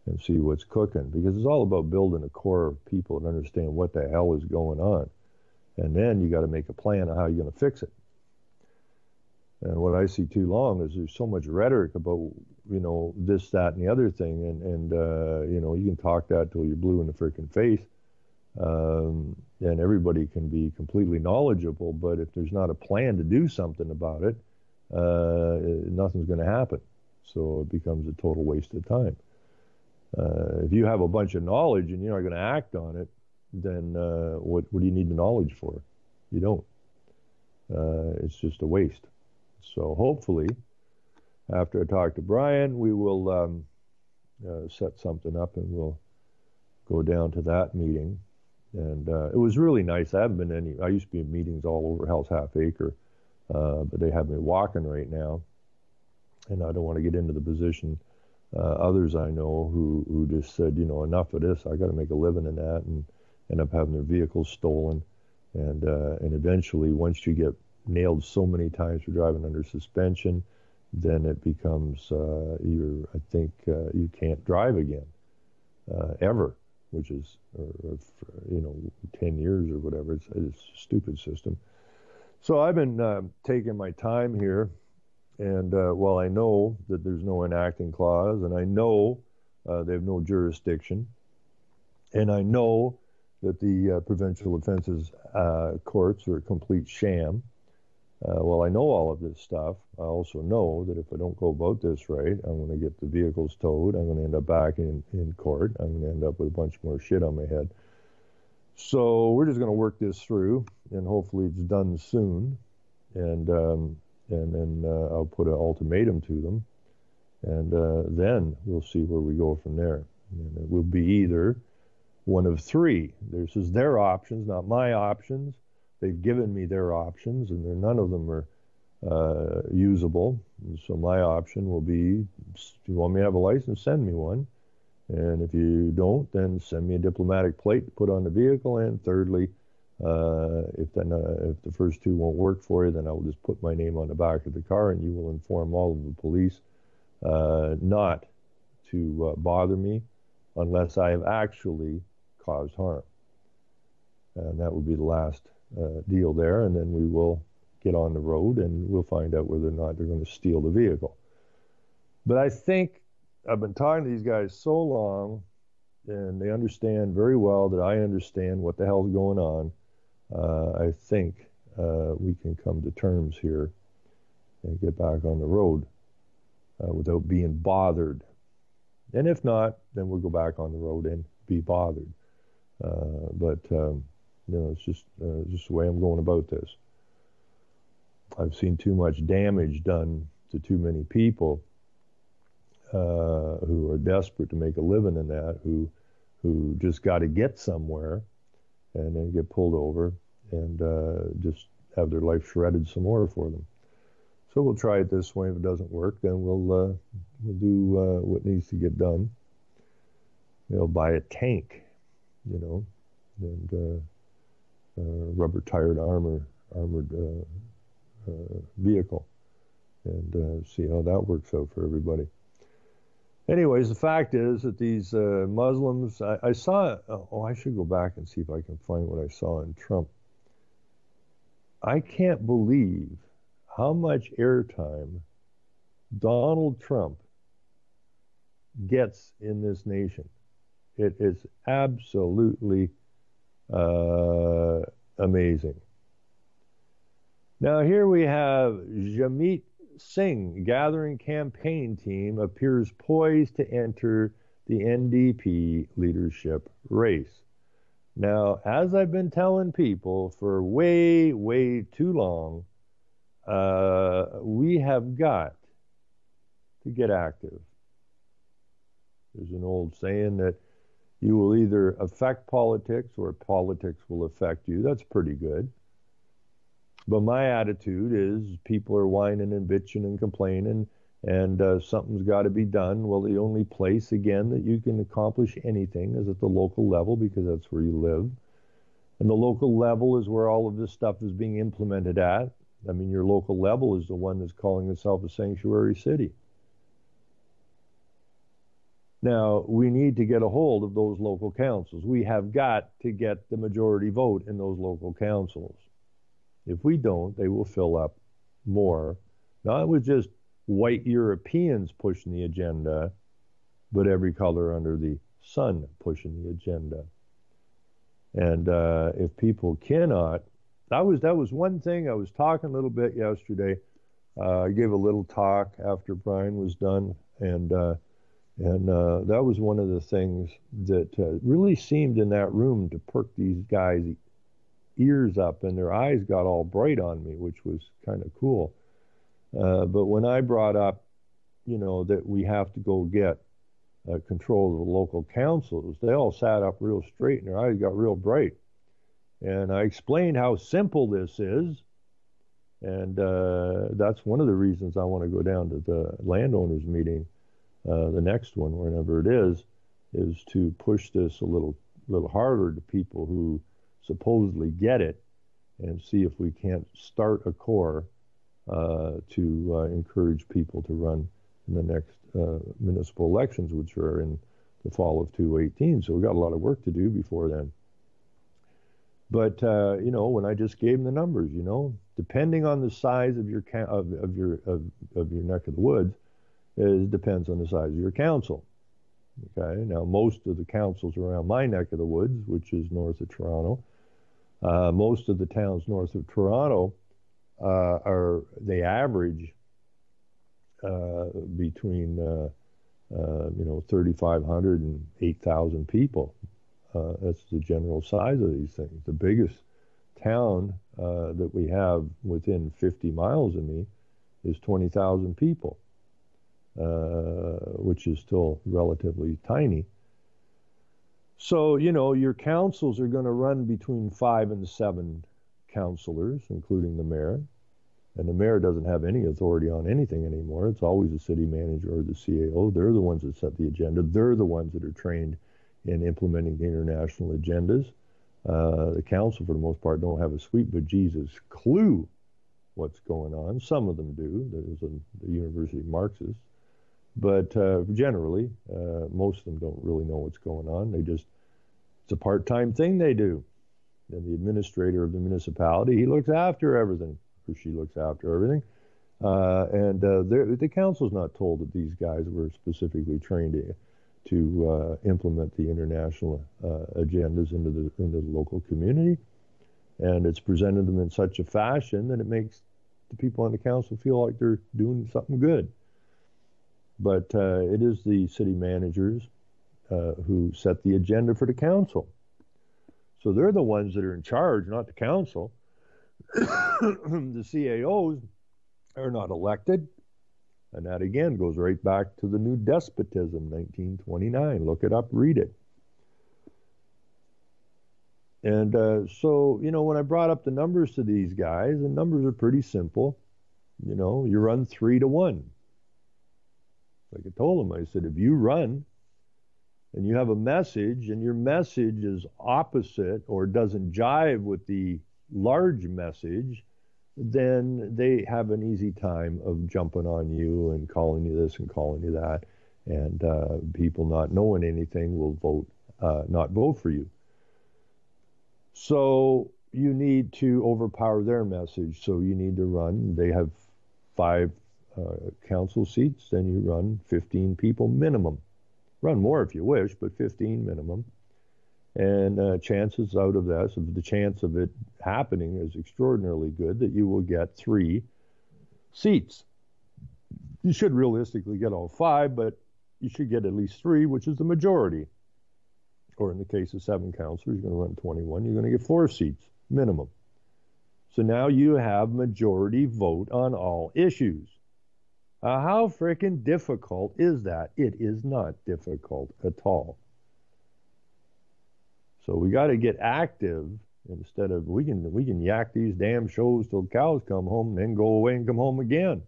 and see what's cooking. Because it's all about building a core of people that understand what the hell is going on. And then you got to make a plan of how you're going to fix it. And what I see too long is there's so much rhetoric about, this, that, and the other thing. And you can talk that till you're blue in the freaking face. And everybody can be completely knowledgeable. But if there's not a plan to do something about it, nothing's going to happen. So it becomes a total waste of time. If you have a bunch of knowledge and you're not going to act on it, then what do you need the knowledge for? You don't. It's just a waste. So hopefully, after I talk to Brian, we will set something up and we'll go down to that meeting. And it was really nice. I used to be in meetings all over Hell's Half Acre. But they have me walking right now, and I don't want to get into the position. Others I know who just said, enough of this. I got to make a living in that, and end up having their vehicles stolen, and eventually, once you get nailed so many times for driving under suspension, then it becomes you can't drive again ever, which is 10 years or whatever. It's a stupid system. So I've been taking my time here, and I know that there's no enacting clause, and I know they have no jurisdiction, and I know that the provincial offences courts are a complete sham. I know all of this stuff. I also know that if I don't go about this right, I'm going to get the vehicles towed. I'm going to end up back in court. I'm going to end up with a bunch more shit on my head. So we're just going to work this through, and hopefully it's done soon. And then I'll put an ultimatum to them, and then we'll see where we go from there. And it will be either one of three. This is their options, not my options. They've given me their options, and none of them are usable. And so my option will be, if you want me to have a license, send me one. And if you don't, then send me a diplomatic plate to put on the vehicle. And thirdly, if the first two won't work for you, then I will just put my name on the back of the car, and you will inform all of the police not to bother me unless I have actually caused harm. And that would be the last deal there. And then we will get on the road, and we'll find out whether or not they're going to steal the vehicle. But I think I've been talking to these guys so long, and they understand very well that I understand what the hell's going on. I think we can come to terms here and get back on the road without being bothered. And if not, then we'll go back on the road and be bothered. It's just the way I'm going about this. I've seen too much damage done to too many people who are desperate to make a living in that, who just got to get somewhere and then get pulled over and just have their life shredded some more for them. So we'll try it this way. If it doesn't work, then we'll do what needs to get done. Buy a tank, and rubber-tired armored vehicle, and see how that works out for everybody. Anyways, the fact is that these Muslims, I saw, I should go back and see if I can find what I saw in Trump. I can't believe how much airtime Donald Trump gets in this nation. It is absolutely amazing. Now here we have Jagmeet Singh gathering campaign team appears poised to enter the NDP leadership race. Now, as I've been telling people for way, way too long, we have got to get active. There's an old saying that you will either affect politics or politics will affect you. That's pretty good. But my attitude is people are whining and bitching and complaining, and something's got to be done. Well, the only place, again, that you can accomplish anything is at the local level, because that's where you live. And the local level is where all of this stuff is being implemented at. I mean, your local level is the one that's calling itself a sanctuary city. Now, we need to get a hold of those local councils. We have got to get the majority vote in those local councils. If we don't, they will fill up more, not with just white Europeans pushing the agenda, but every color under the sun pushing the agenda. And if people cannot, that was one thing. I was talking a little bit yesterday. I gave a little talk after Brian was done, and that was one of the things that really seemed in that room to perk these guys' ears up, and their eyes got all bright on me, which was kind of cool. But when I brought up, that we have to go get control of the local councils, they all sat up real straight and their eyes got real bright. And I explained how simple this is. And that's one of the reasons I want to go down to the landowners meeting, the next one, whenever it is to push this a little harder to people who supposedly get it, and see if we can't start a core to encourage people to run in the next municipal elections, which are in the fall of 2018. So we've got a lot of work to do before then. But when I just gave them the numbers, depending on the size of your of your neck of the woods, it depends on the size of your council. Okay, now most of the councils around my neck of the woods, which is north of Toronto, most of the towns north of Toronto they average between 3,500 and 8,000 people. That's the general size of these things. The biggest town that we have within 50 miles of me is 20,000 people, which is still relatively tiny. So, your councils are going to run between 5 and 7 councillors, including the mayor. And the mayor doesn't have any authority on anything anymore. It's always the city manager or the CAO. They're the ones that set the agenda. They're the ones that are trained in implementing the international agendas. The council, for the most part, don't have a sweet bejesus clue what's going on. Some of them do. There's the university Marxists. But generally, most of them don't really know what's going on. It's a part-time thing they do. And the administrator of the municipality, he looks after everything, or she looks after everything. And the council's not told that these guys were specifically trained to implement the international agendas into the local community. And it's presented them in such a fashion that it makes the people on the council feel like they're doing something good. But it is the city managers who set the agenda for the council. So they're the ones that are in charge, not the council. The CAOs are not elected. And that, again, goes right back to the New Despotism, 1929. Look it up, read it. And so, when I brought up the numbers to these guys, the numbers are pretty simple. You run 3 to 1. Like I told them, I said, if you run and you have a message and your message is opposite or doesn't jive with the large message, then they have an easy time of jumping on you and calling you this and calling you that. And people not knowing anything will not vote for you. So you need to overpower their message. So you need to run. They have 5 council seats, then you run 15 people minimum. Run more if you wish, but 15 minimum. And chances out of that, so the chance of it happening is extraordinarily good that you will get 3 seats. You should realistically get all 5, but you should get at least 3, which is the majority. Or in the case of 7 councillors, you're going to run 21, you're going to get 4 seats minimum. So now you have majority vote on all issues. How freaking difficult is that? It is not difficult at all. So we got to get active instead of we can yak these damn shows till cows come home and then go away and come home again.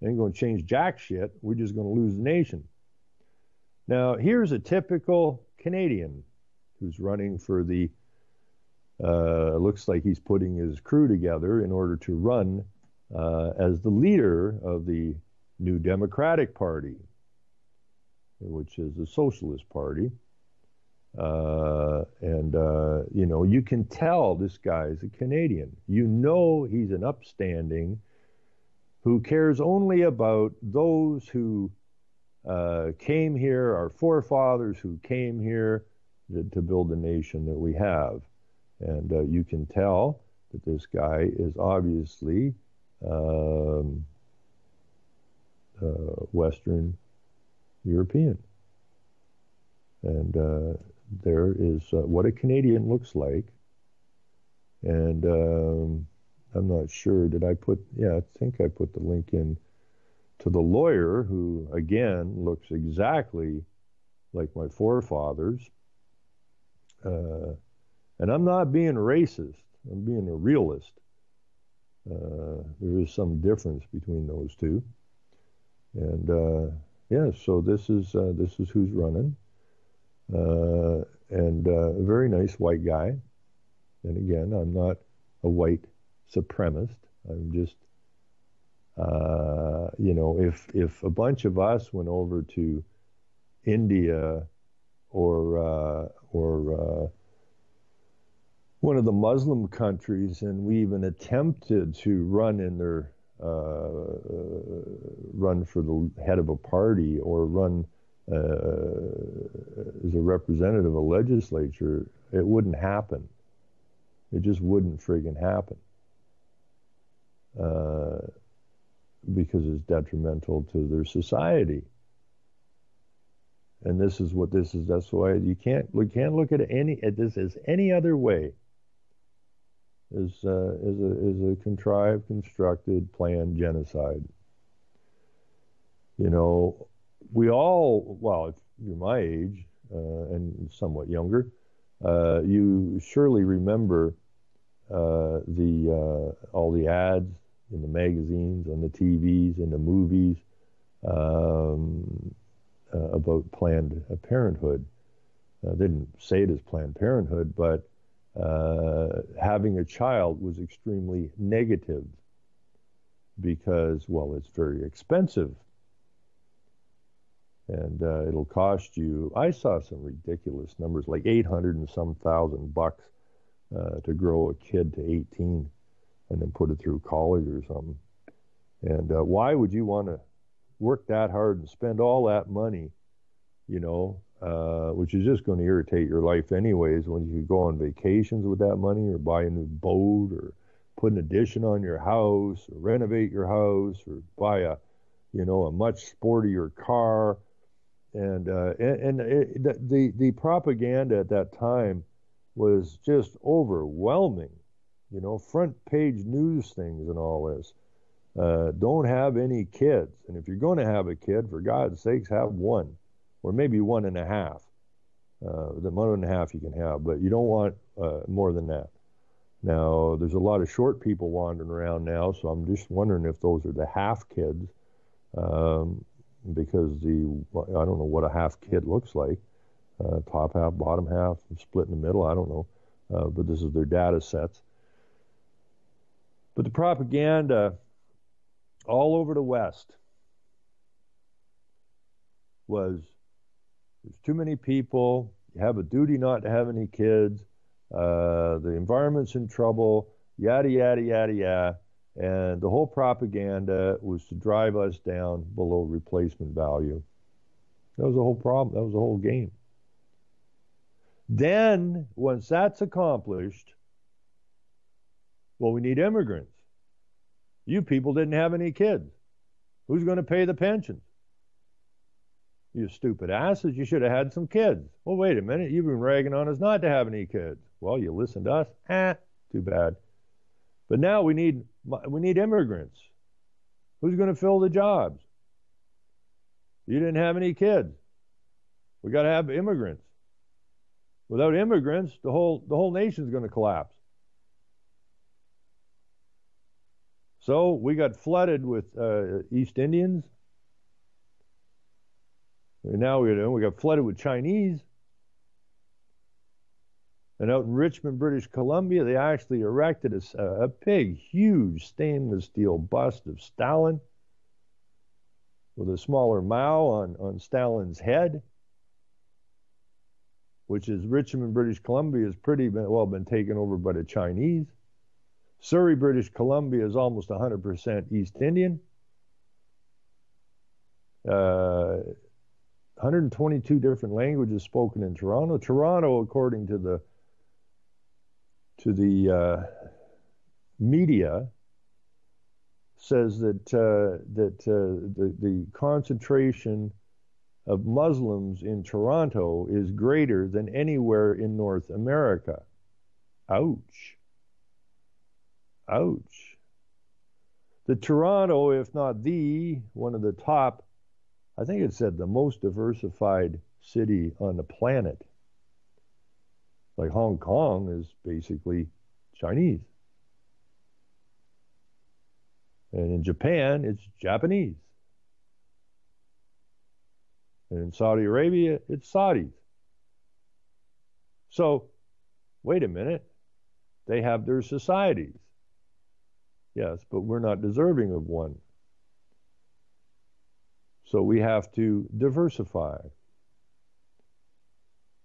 Ain't going to change jack shit. We're just going to lose the nation. Now here's a typical Canadian who's running for the. Looks like he's putting his crew together in order to run as the leader of the New Democratic Party, which is a socialist party. You know, you can tell this guy is a Canadian. You know he's an upstanding who cares only about those who came here, our forefathers who came here to build the nation that we have. And you can tell that this guy is obviously Western European. And there is what a Canadian looks like. And I'm not sure, did I put, yeah, I think I put the link in to the lawyer who, again, looks exactly like my forefathers. And I'm not being racist, I'm being a realist. There is some difference between those two. And yeah, so this is who's running. And a very nice white guy. And again, I'm not a white supremacist. I'm just, you know, if a bunch of us went over to India or one of the Muslim countries and we even attempted to run in their run for the head of a party or run as a representative of a legislature, it wouldn't happen. It just wouldn't friggin' happen. Because it's detrimental to their society. And this is what this is. That's why you can't look at this as any other way. Is a contrived, constructed, planned genocide. You know, we all, well, if you're my age and somewhat younger, you surely remember all the ads in the magazines, on the TVs, in the movies about Planned Parenthood. They didn't say it as Planned Parenthood, but having a child was extremely negative because, well, it's very expensive. And it'll cost you, I saw some ridiculous numbers, like 800 and some thousand bucks to grow a kid to 18 and then put it through college or something. And why would you want to work that hard and spend all that money, you know, which is just going to irritate your life anyways, when you could go on vacations with that money or buy a new boat or put an addition on your house or renovate your house or buy a much sportier car. And the propaganda at that time was just overwhelming, you know, front page news things and all this. Don't have any kids. And if you're going to have a kid, for God's sakes, have one. Or maybe 1.5. The 1.5 you can have, but you don't want more than that. Now, there's a lot of short people wandering around now, so I'm just wondering if those are the half kids, because I don't know what a half kid looks like. Top half, bottom half, split in the middle, I don't know. But this is their data sets. But the propaganda all over the West was, there's too many people, you have a duty not to have any kids, the environment's in trouble, yada, yada, yada, yada. And the whole propaganda was to drive us down below replacement value. That was the whole problem. That was the whole game. Then, once that's accomplished, well, we need immigrants. You people didn't have any kids. Who's going to pay the pensions? You stupid asses, you should have had some kids. Well, wait a minute, you've been ragging on us not to have any kids. Well, you listened to us? Too bad. But now we need immigrants. Who's going to fill the jobs? You didn't have any kids. We got to have immigrants. Without immigrants, the whole nation's going to collapse. So we got flooded with East Indians. And now we got flooded with Chinese. And out in Richmond, British Columbia, they actually erected a big, huge stainless steel bust of Stalin with a smaller Mao on Stalin's head, which is Richmond, British Columbia, has pretty well been taken over by the Chinese. Surrey, British Columbia is almost 100% East Indian. 122 different languages spoken in Toronto. Toronto, according to the media, says that the concentration of Muslims in Toronto is greater than anywhere in North America. Ouch. Ouch. The Toronto, if not one of the top, I think it said the most diversified city on the planet. Like Hong Kong is basically Chinese. And in Japan, it's Japanese. And in Saudi Arabia, it's Saudis. So, wait a minute. They have their societies. Yes, but we're not deserving of one. So we have to diversify.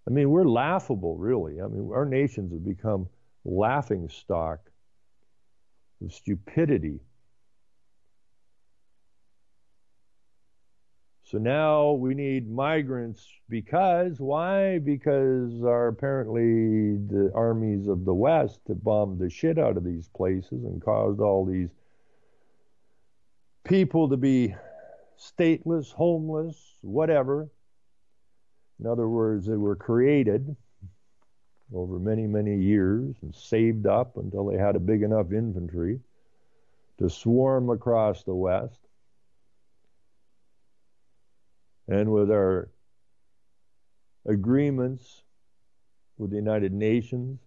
I mean, we're laughable, really. I mean, our nations have become laughing stock of stupidity. So now we need migrants because, why? Because apparently the armies of the West have bombed the shit out of these places and caused all these people to be stateless, homeless, whatever. In other words, they were created over many, many years and saved up until they had a big enough infantry to swarm across the West. And with our agreements with the United Nations,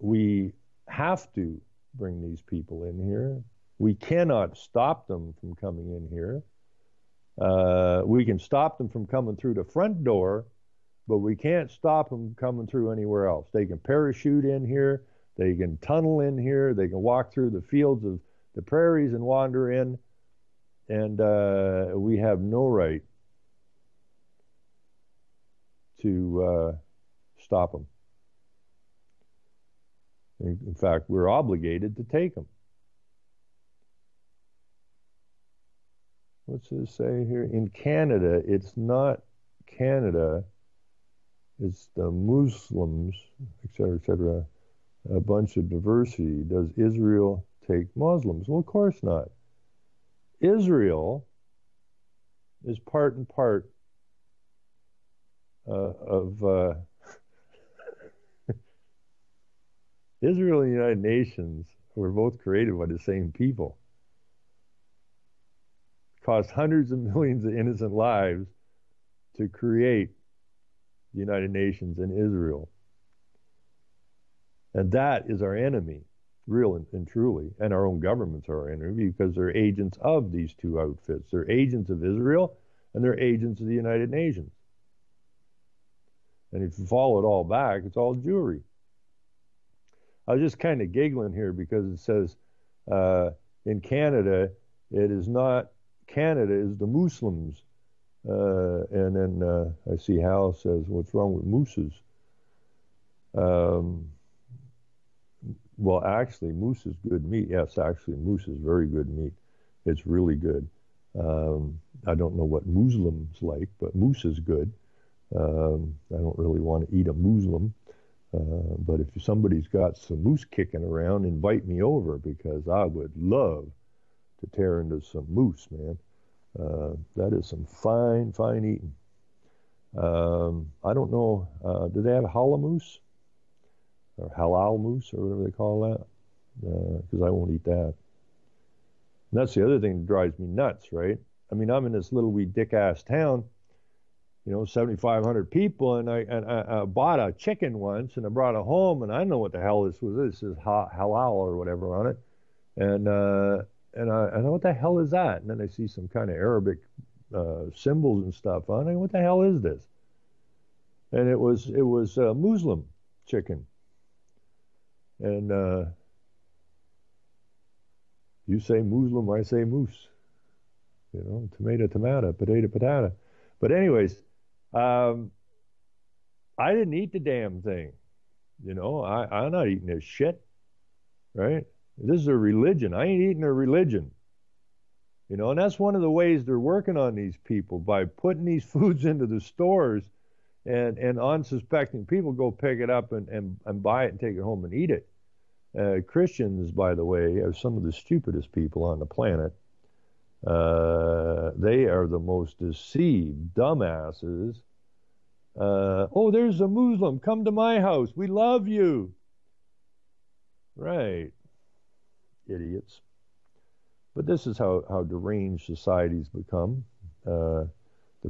we have to bring these people in here. We cannot stop them from coming in here. We can stop them from coming through the front door, but we can't stop them coming through anywhere else. They can parachute in here. They can tunnel in here. They can walk through the fields of the prairies and wander in. And we have no right to stop them. In fact, we're obligated to take them. What's it say here? In Canada, it's not Canada, it's the Muslims, etc., a bunch of diversity. Does Israel take Muslims? Well, of course not. Israel is part and part of Israel and the United Nations were both created by the same people. It cost hundreds of millions of innocent lives to create the United Nations and Israel. And that is our enemy. Real and truly, and our own governments are our enemy because they're agents of these two outfits. They're agents of Israel and they're agents of the United Nations. And if you follow it all back, it's all Jewry. I was just kind of giggling here because it says in Canada, it is not Canada, is the Muslims. And then I see Hal says, what's wrong with mooses? Well, actually, moose is good meat. Yes, actually, moose is very good meat. It's really good. I don't know what Muslims like, but moose is good. I don't really want to eat a Muslim. But if somebody's got some moose kicking around, invite me over because I would love to tear into some moose, man. That is some fine, fine eating. I don't know, do they have halal moose? Or halal moose, or whatever they call that? Because I won't eat that. And that's the other thing that drives me nuts, right? I mean, I'm in this little wee dick-ass town, 7,500 people, and I bought a chicken once, and I brought it home, and I don't know what the hell this was. This is halal or whatever on it. And I know, what the hell is that? And then I see some kind of Arabic symbols and stuff on it. What the hell is this? And it was Muslim chicken. And you say Muslim, I say moose. Tomato, tomato, potato, potato. But anyways, I didn't eat the damn thing. I'm not eating this shit, right? This is a religion. I ain't eating a religion. And that's one of the ways they're working on these people, by putting these foods into the stores, and unsuspecting people go pick it up and buy it and take it home and eat it. Christians, by the way, are some of the stupidest people on the planet. They are the most deceived dumbasses. Oh, there's a Muslim. Come to my house. We love you. Right. Idiots. But this is how deranged societies become. The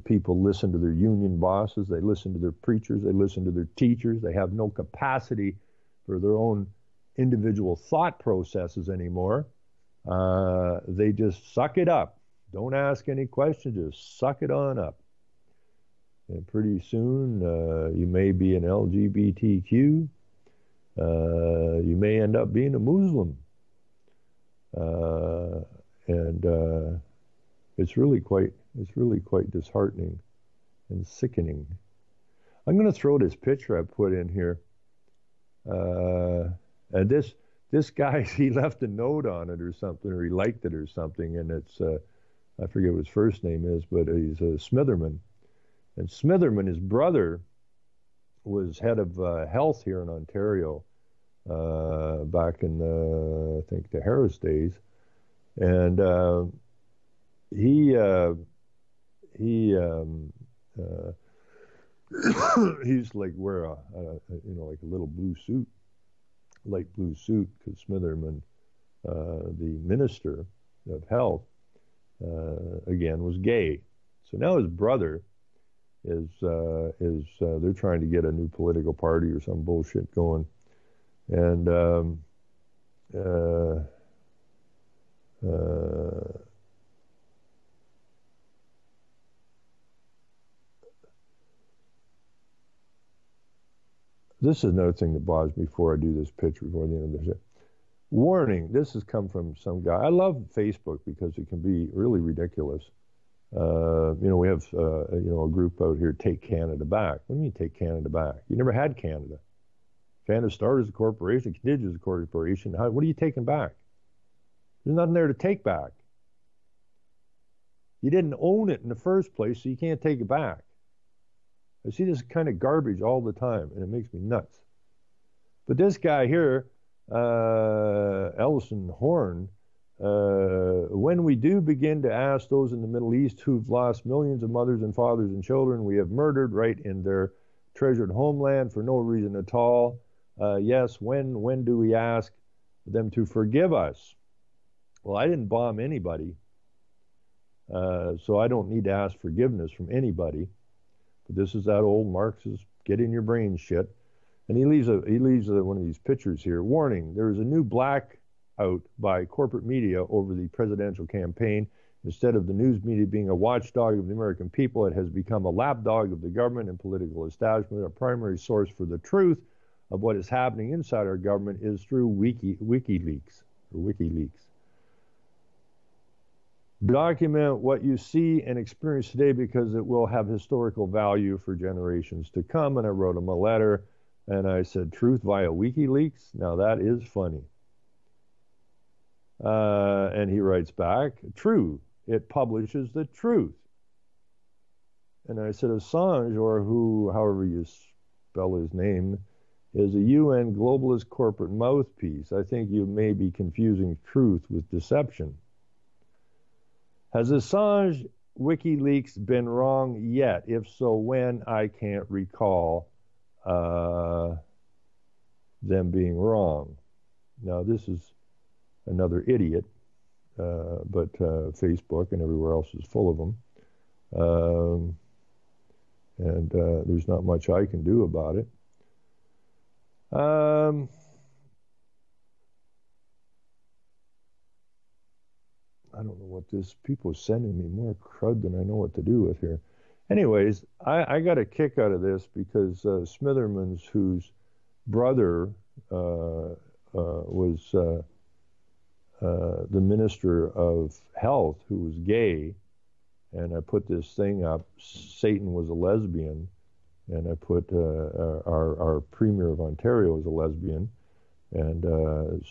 people listen to their union bosses. They listen to their preachers. They listen to their teachers. They have no capacity for their own individual thought processes anymore. They just suck it up. Don't ask any questions. Just suck it on up. And pretty soon, you may be an LGBTQ. You may end up being a Muslim. And it's really quite disheartening and sickening. I'm going to throw this picture I put in here. And this guy, he left a note on it or something, or he liked it or something, and it's, I forget what his first name is, but he's Smitherman. And Smitherman, his brother, was head of health here in Ontario back in, I think, the Harris days. And he used to wear a like a little blue suit, light blue suit, because Smitherman, the minister of health, again, was gay. So now his brother is they're trying to get a new political party or some bullshit going, and this is another thing that bothers me before I do this pitch before the end of this. Warning, this has come from some guy. I love Facebook because it can be really ridiculous. We have, a group out here, Take Canada Back. What do you mean take Canada back? You never had Canada. Canada started as a corporation, continued as a corporation. What are you taking back? There's nothing there to take back. You didn't own it in the first place, so you can't take it back. I see this kind of garbage all the time, and it makes me nuts. But this guy here, Ellison Horn, when we do begin to ask those in the Middle East who've lost millions of mothers and fathers and children we have murdered right in their treasured homeland for no reason at all, yes, when do we ask them to forgive us? Well, I didn't bomb anybody, so I don't need to ask forgiveness from anybody. But this is that old Marxist get in your brain shit. And he leaves one of these pictures here. Warning, there is a new blackout by corporate media over the presidential campaign. Instead of the news media being a watchdog of the American people, it has become a lapdog of the government and political establishment. A primary source for the truth of what is happening inside our government is through WikiLeaks. Document what you see and experience today because it will have historical value for generations to come. And I wrote him a letter, and I said, truth via WikiLeaks? Now that is funny. And he writes back, true, it publishes the truth. And I said, Assange, or however you spell his name, is a UN globalist corporate mouthpiece. I think you may be confusing truth with deception. Has Assange WikiLeaks been wrong yet? If so, when? I can't recall them being wrong. Now, this is another idiot, but Facebook and everywhere else is full of them. And there's not much I can do about it. I don't know what this, people are sending me more crud than I know what to do with here. Anyways, I got a kick out of this because Smithermans, whose brother was the Minister of Health, who was gay, and I put this thing up, Satan was a lesbian, and I put our Premier of Ontario was a lesbian, and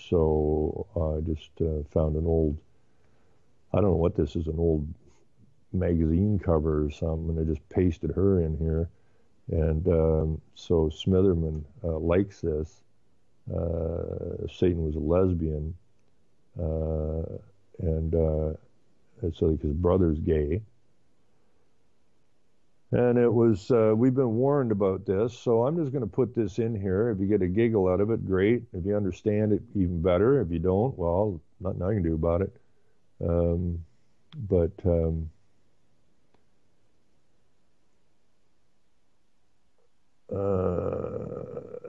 so I just found an old, I don't know what this is, an old magazine cover or something, and I just pasted her in here. And so Smitherman likes this. Satan was a lesbian, and so his brother's gay. And it was, we've been warned about this, so I'm just going to put this in here. If you get a giggle out of it, great. If you understand it, even better. If you don't, well, nothing I can do about it.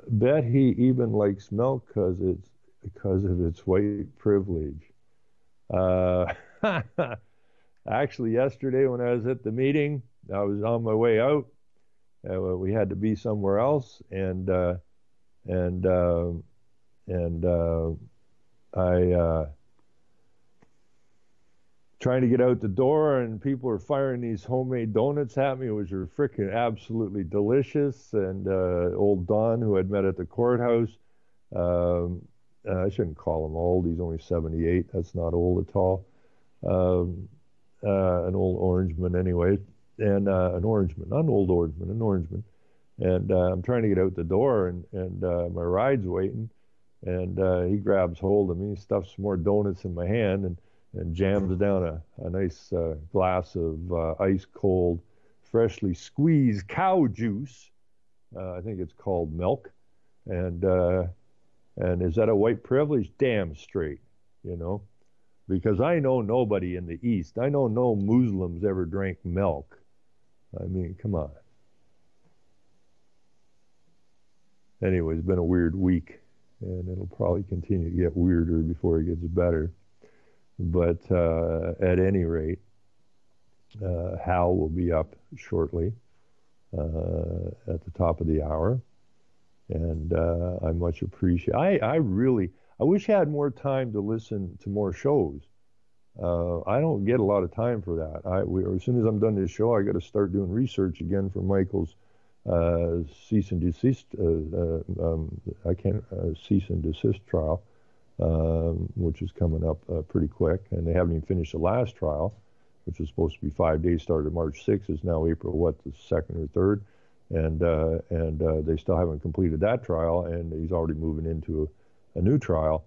Bet he even likes milk because of its white privilege. Actually, yesterday when I was at the meeting, I was on my way out. We had to be somewhere else, and I trying to get out the door, and people were firing these homemade donuts at me, which were freaking absolutely delicious. And old Don, who I'd met at the courthouse, I shouldn't call him old. He's only 78. That's not old at all. An old Orangeman anyway. And an Orangeman, not an old Orangeman, an Orangeman. And I'm trying to get out the door, and my ride's waiting. And he grabs hold of me, stuffs some more donuts in my hand, and jams down a nice glass of ice-cold, freshly squeezed cow juice. I think it's called milk. And is that a white privilege? Damn straight, you know. Because I know nobody in the East. I know no Muslims ever drank milk. I mean, come on. Anyway, it's been a weird week, and it'll probably continue to get weirder before it gets better. But at any rate, Hal will be up shortly at the top of the hour, and I much appreciate. I wish I had more time to listen to more shows. I don't get a lot of time for that. As soon as I'm done this show, I got to start doing research again for Michael's cease and desist. Cease and desist trial. Which is coming up pretty quick, and they haven't even finished the last trial, which was supposed to be 5 days, started March 6th, is now April, the 2nd or 3rd, and they still haven't completed that trial, and he's already moving into a new trial,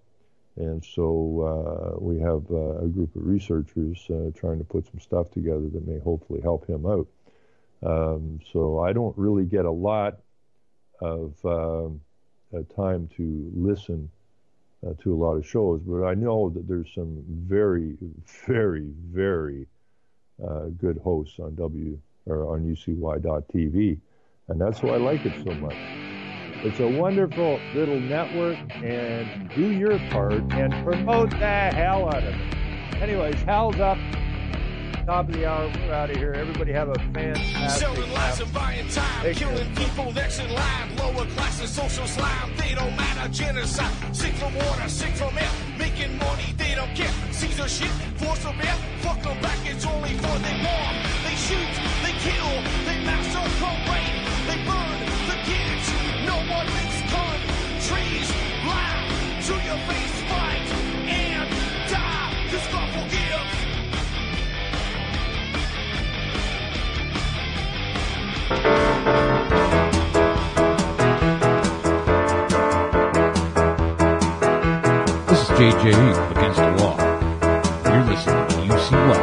and so we have a group of researchers trying to put some stuff together that may hopefully help him out. So I don't really get a lot of time to listen to a lot of shows, but I know that there's some very, very, very good hosts on UCY.tv, and that's why I like it so much. It's a wonderful little network, and do your part and promote the hell out of it. Anyways, Hal's up. Top of the hour, we're out of here. Everybody have a fantastic selling lies and buying time, killing people next in line, lower class and social slime. They don't matter, genocide, sick from water, sick from air, making money, they don't care. Caesar shit, force of air, fuck them back, it's only for they bomb. They shoot, they kill, they massacre, rape, they burn the kids. No one makes countries laugh to your face, fight and die, cause God forgives. This is JJ Against the Law. You're listening to UCY.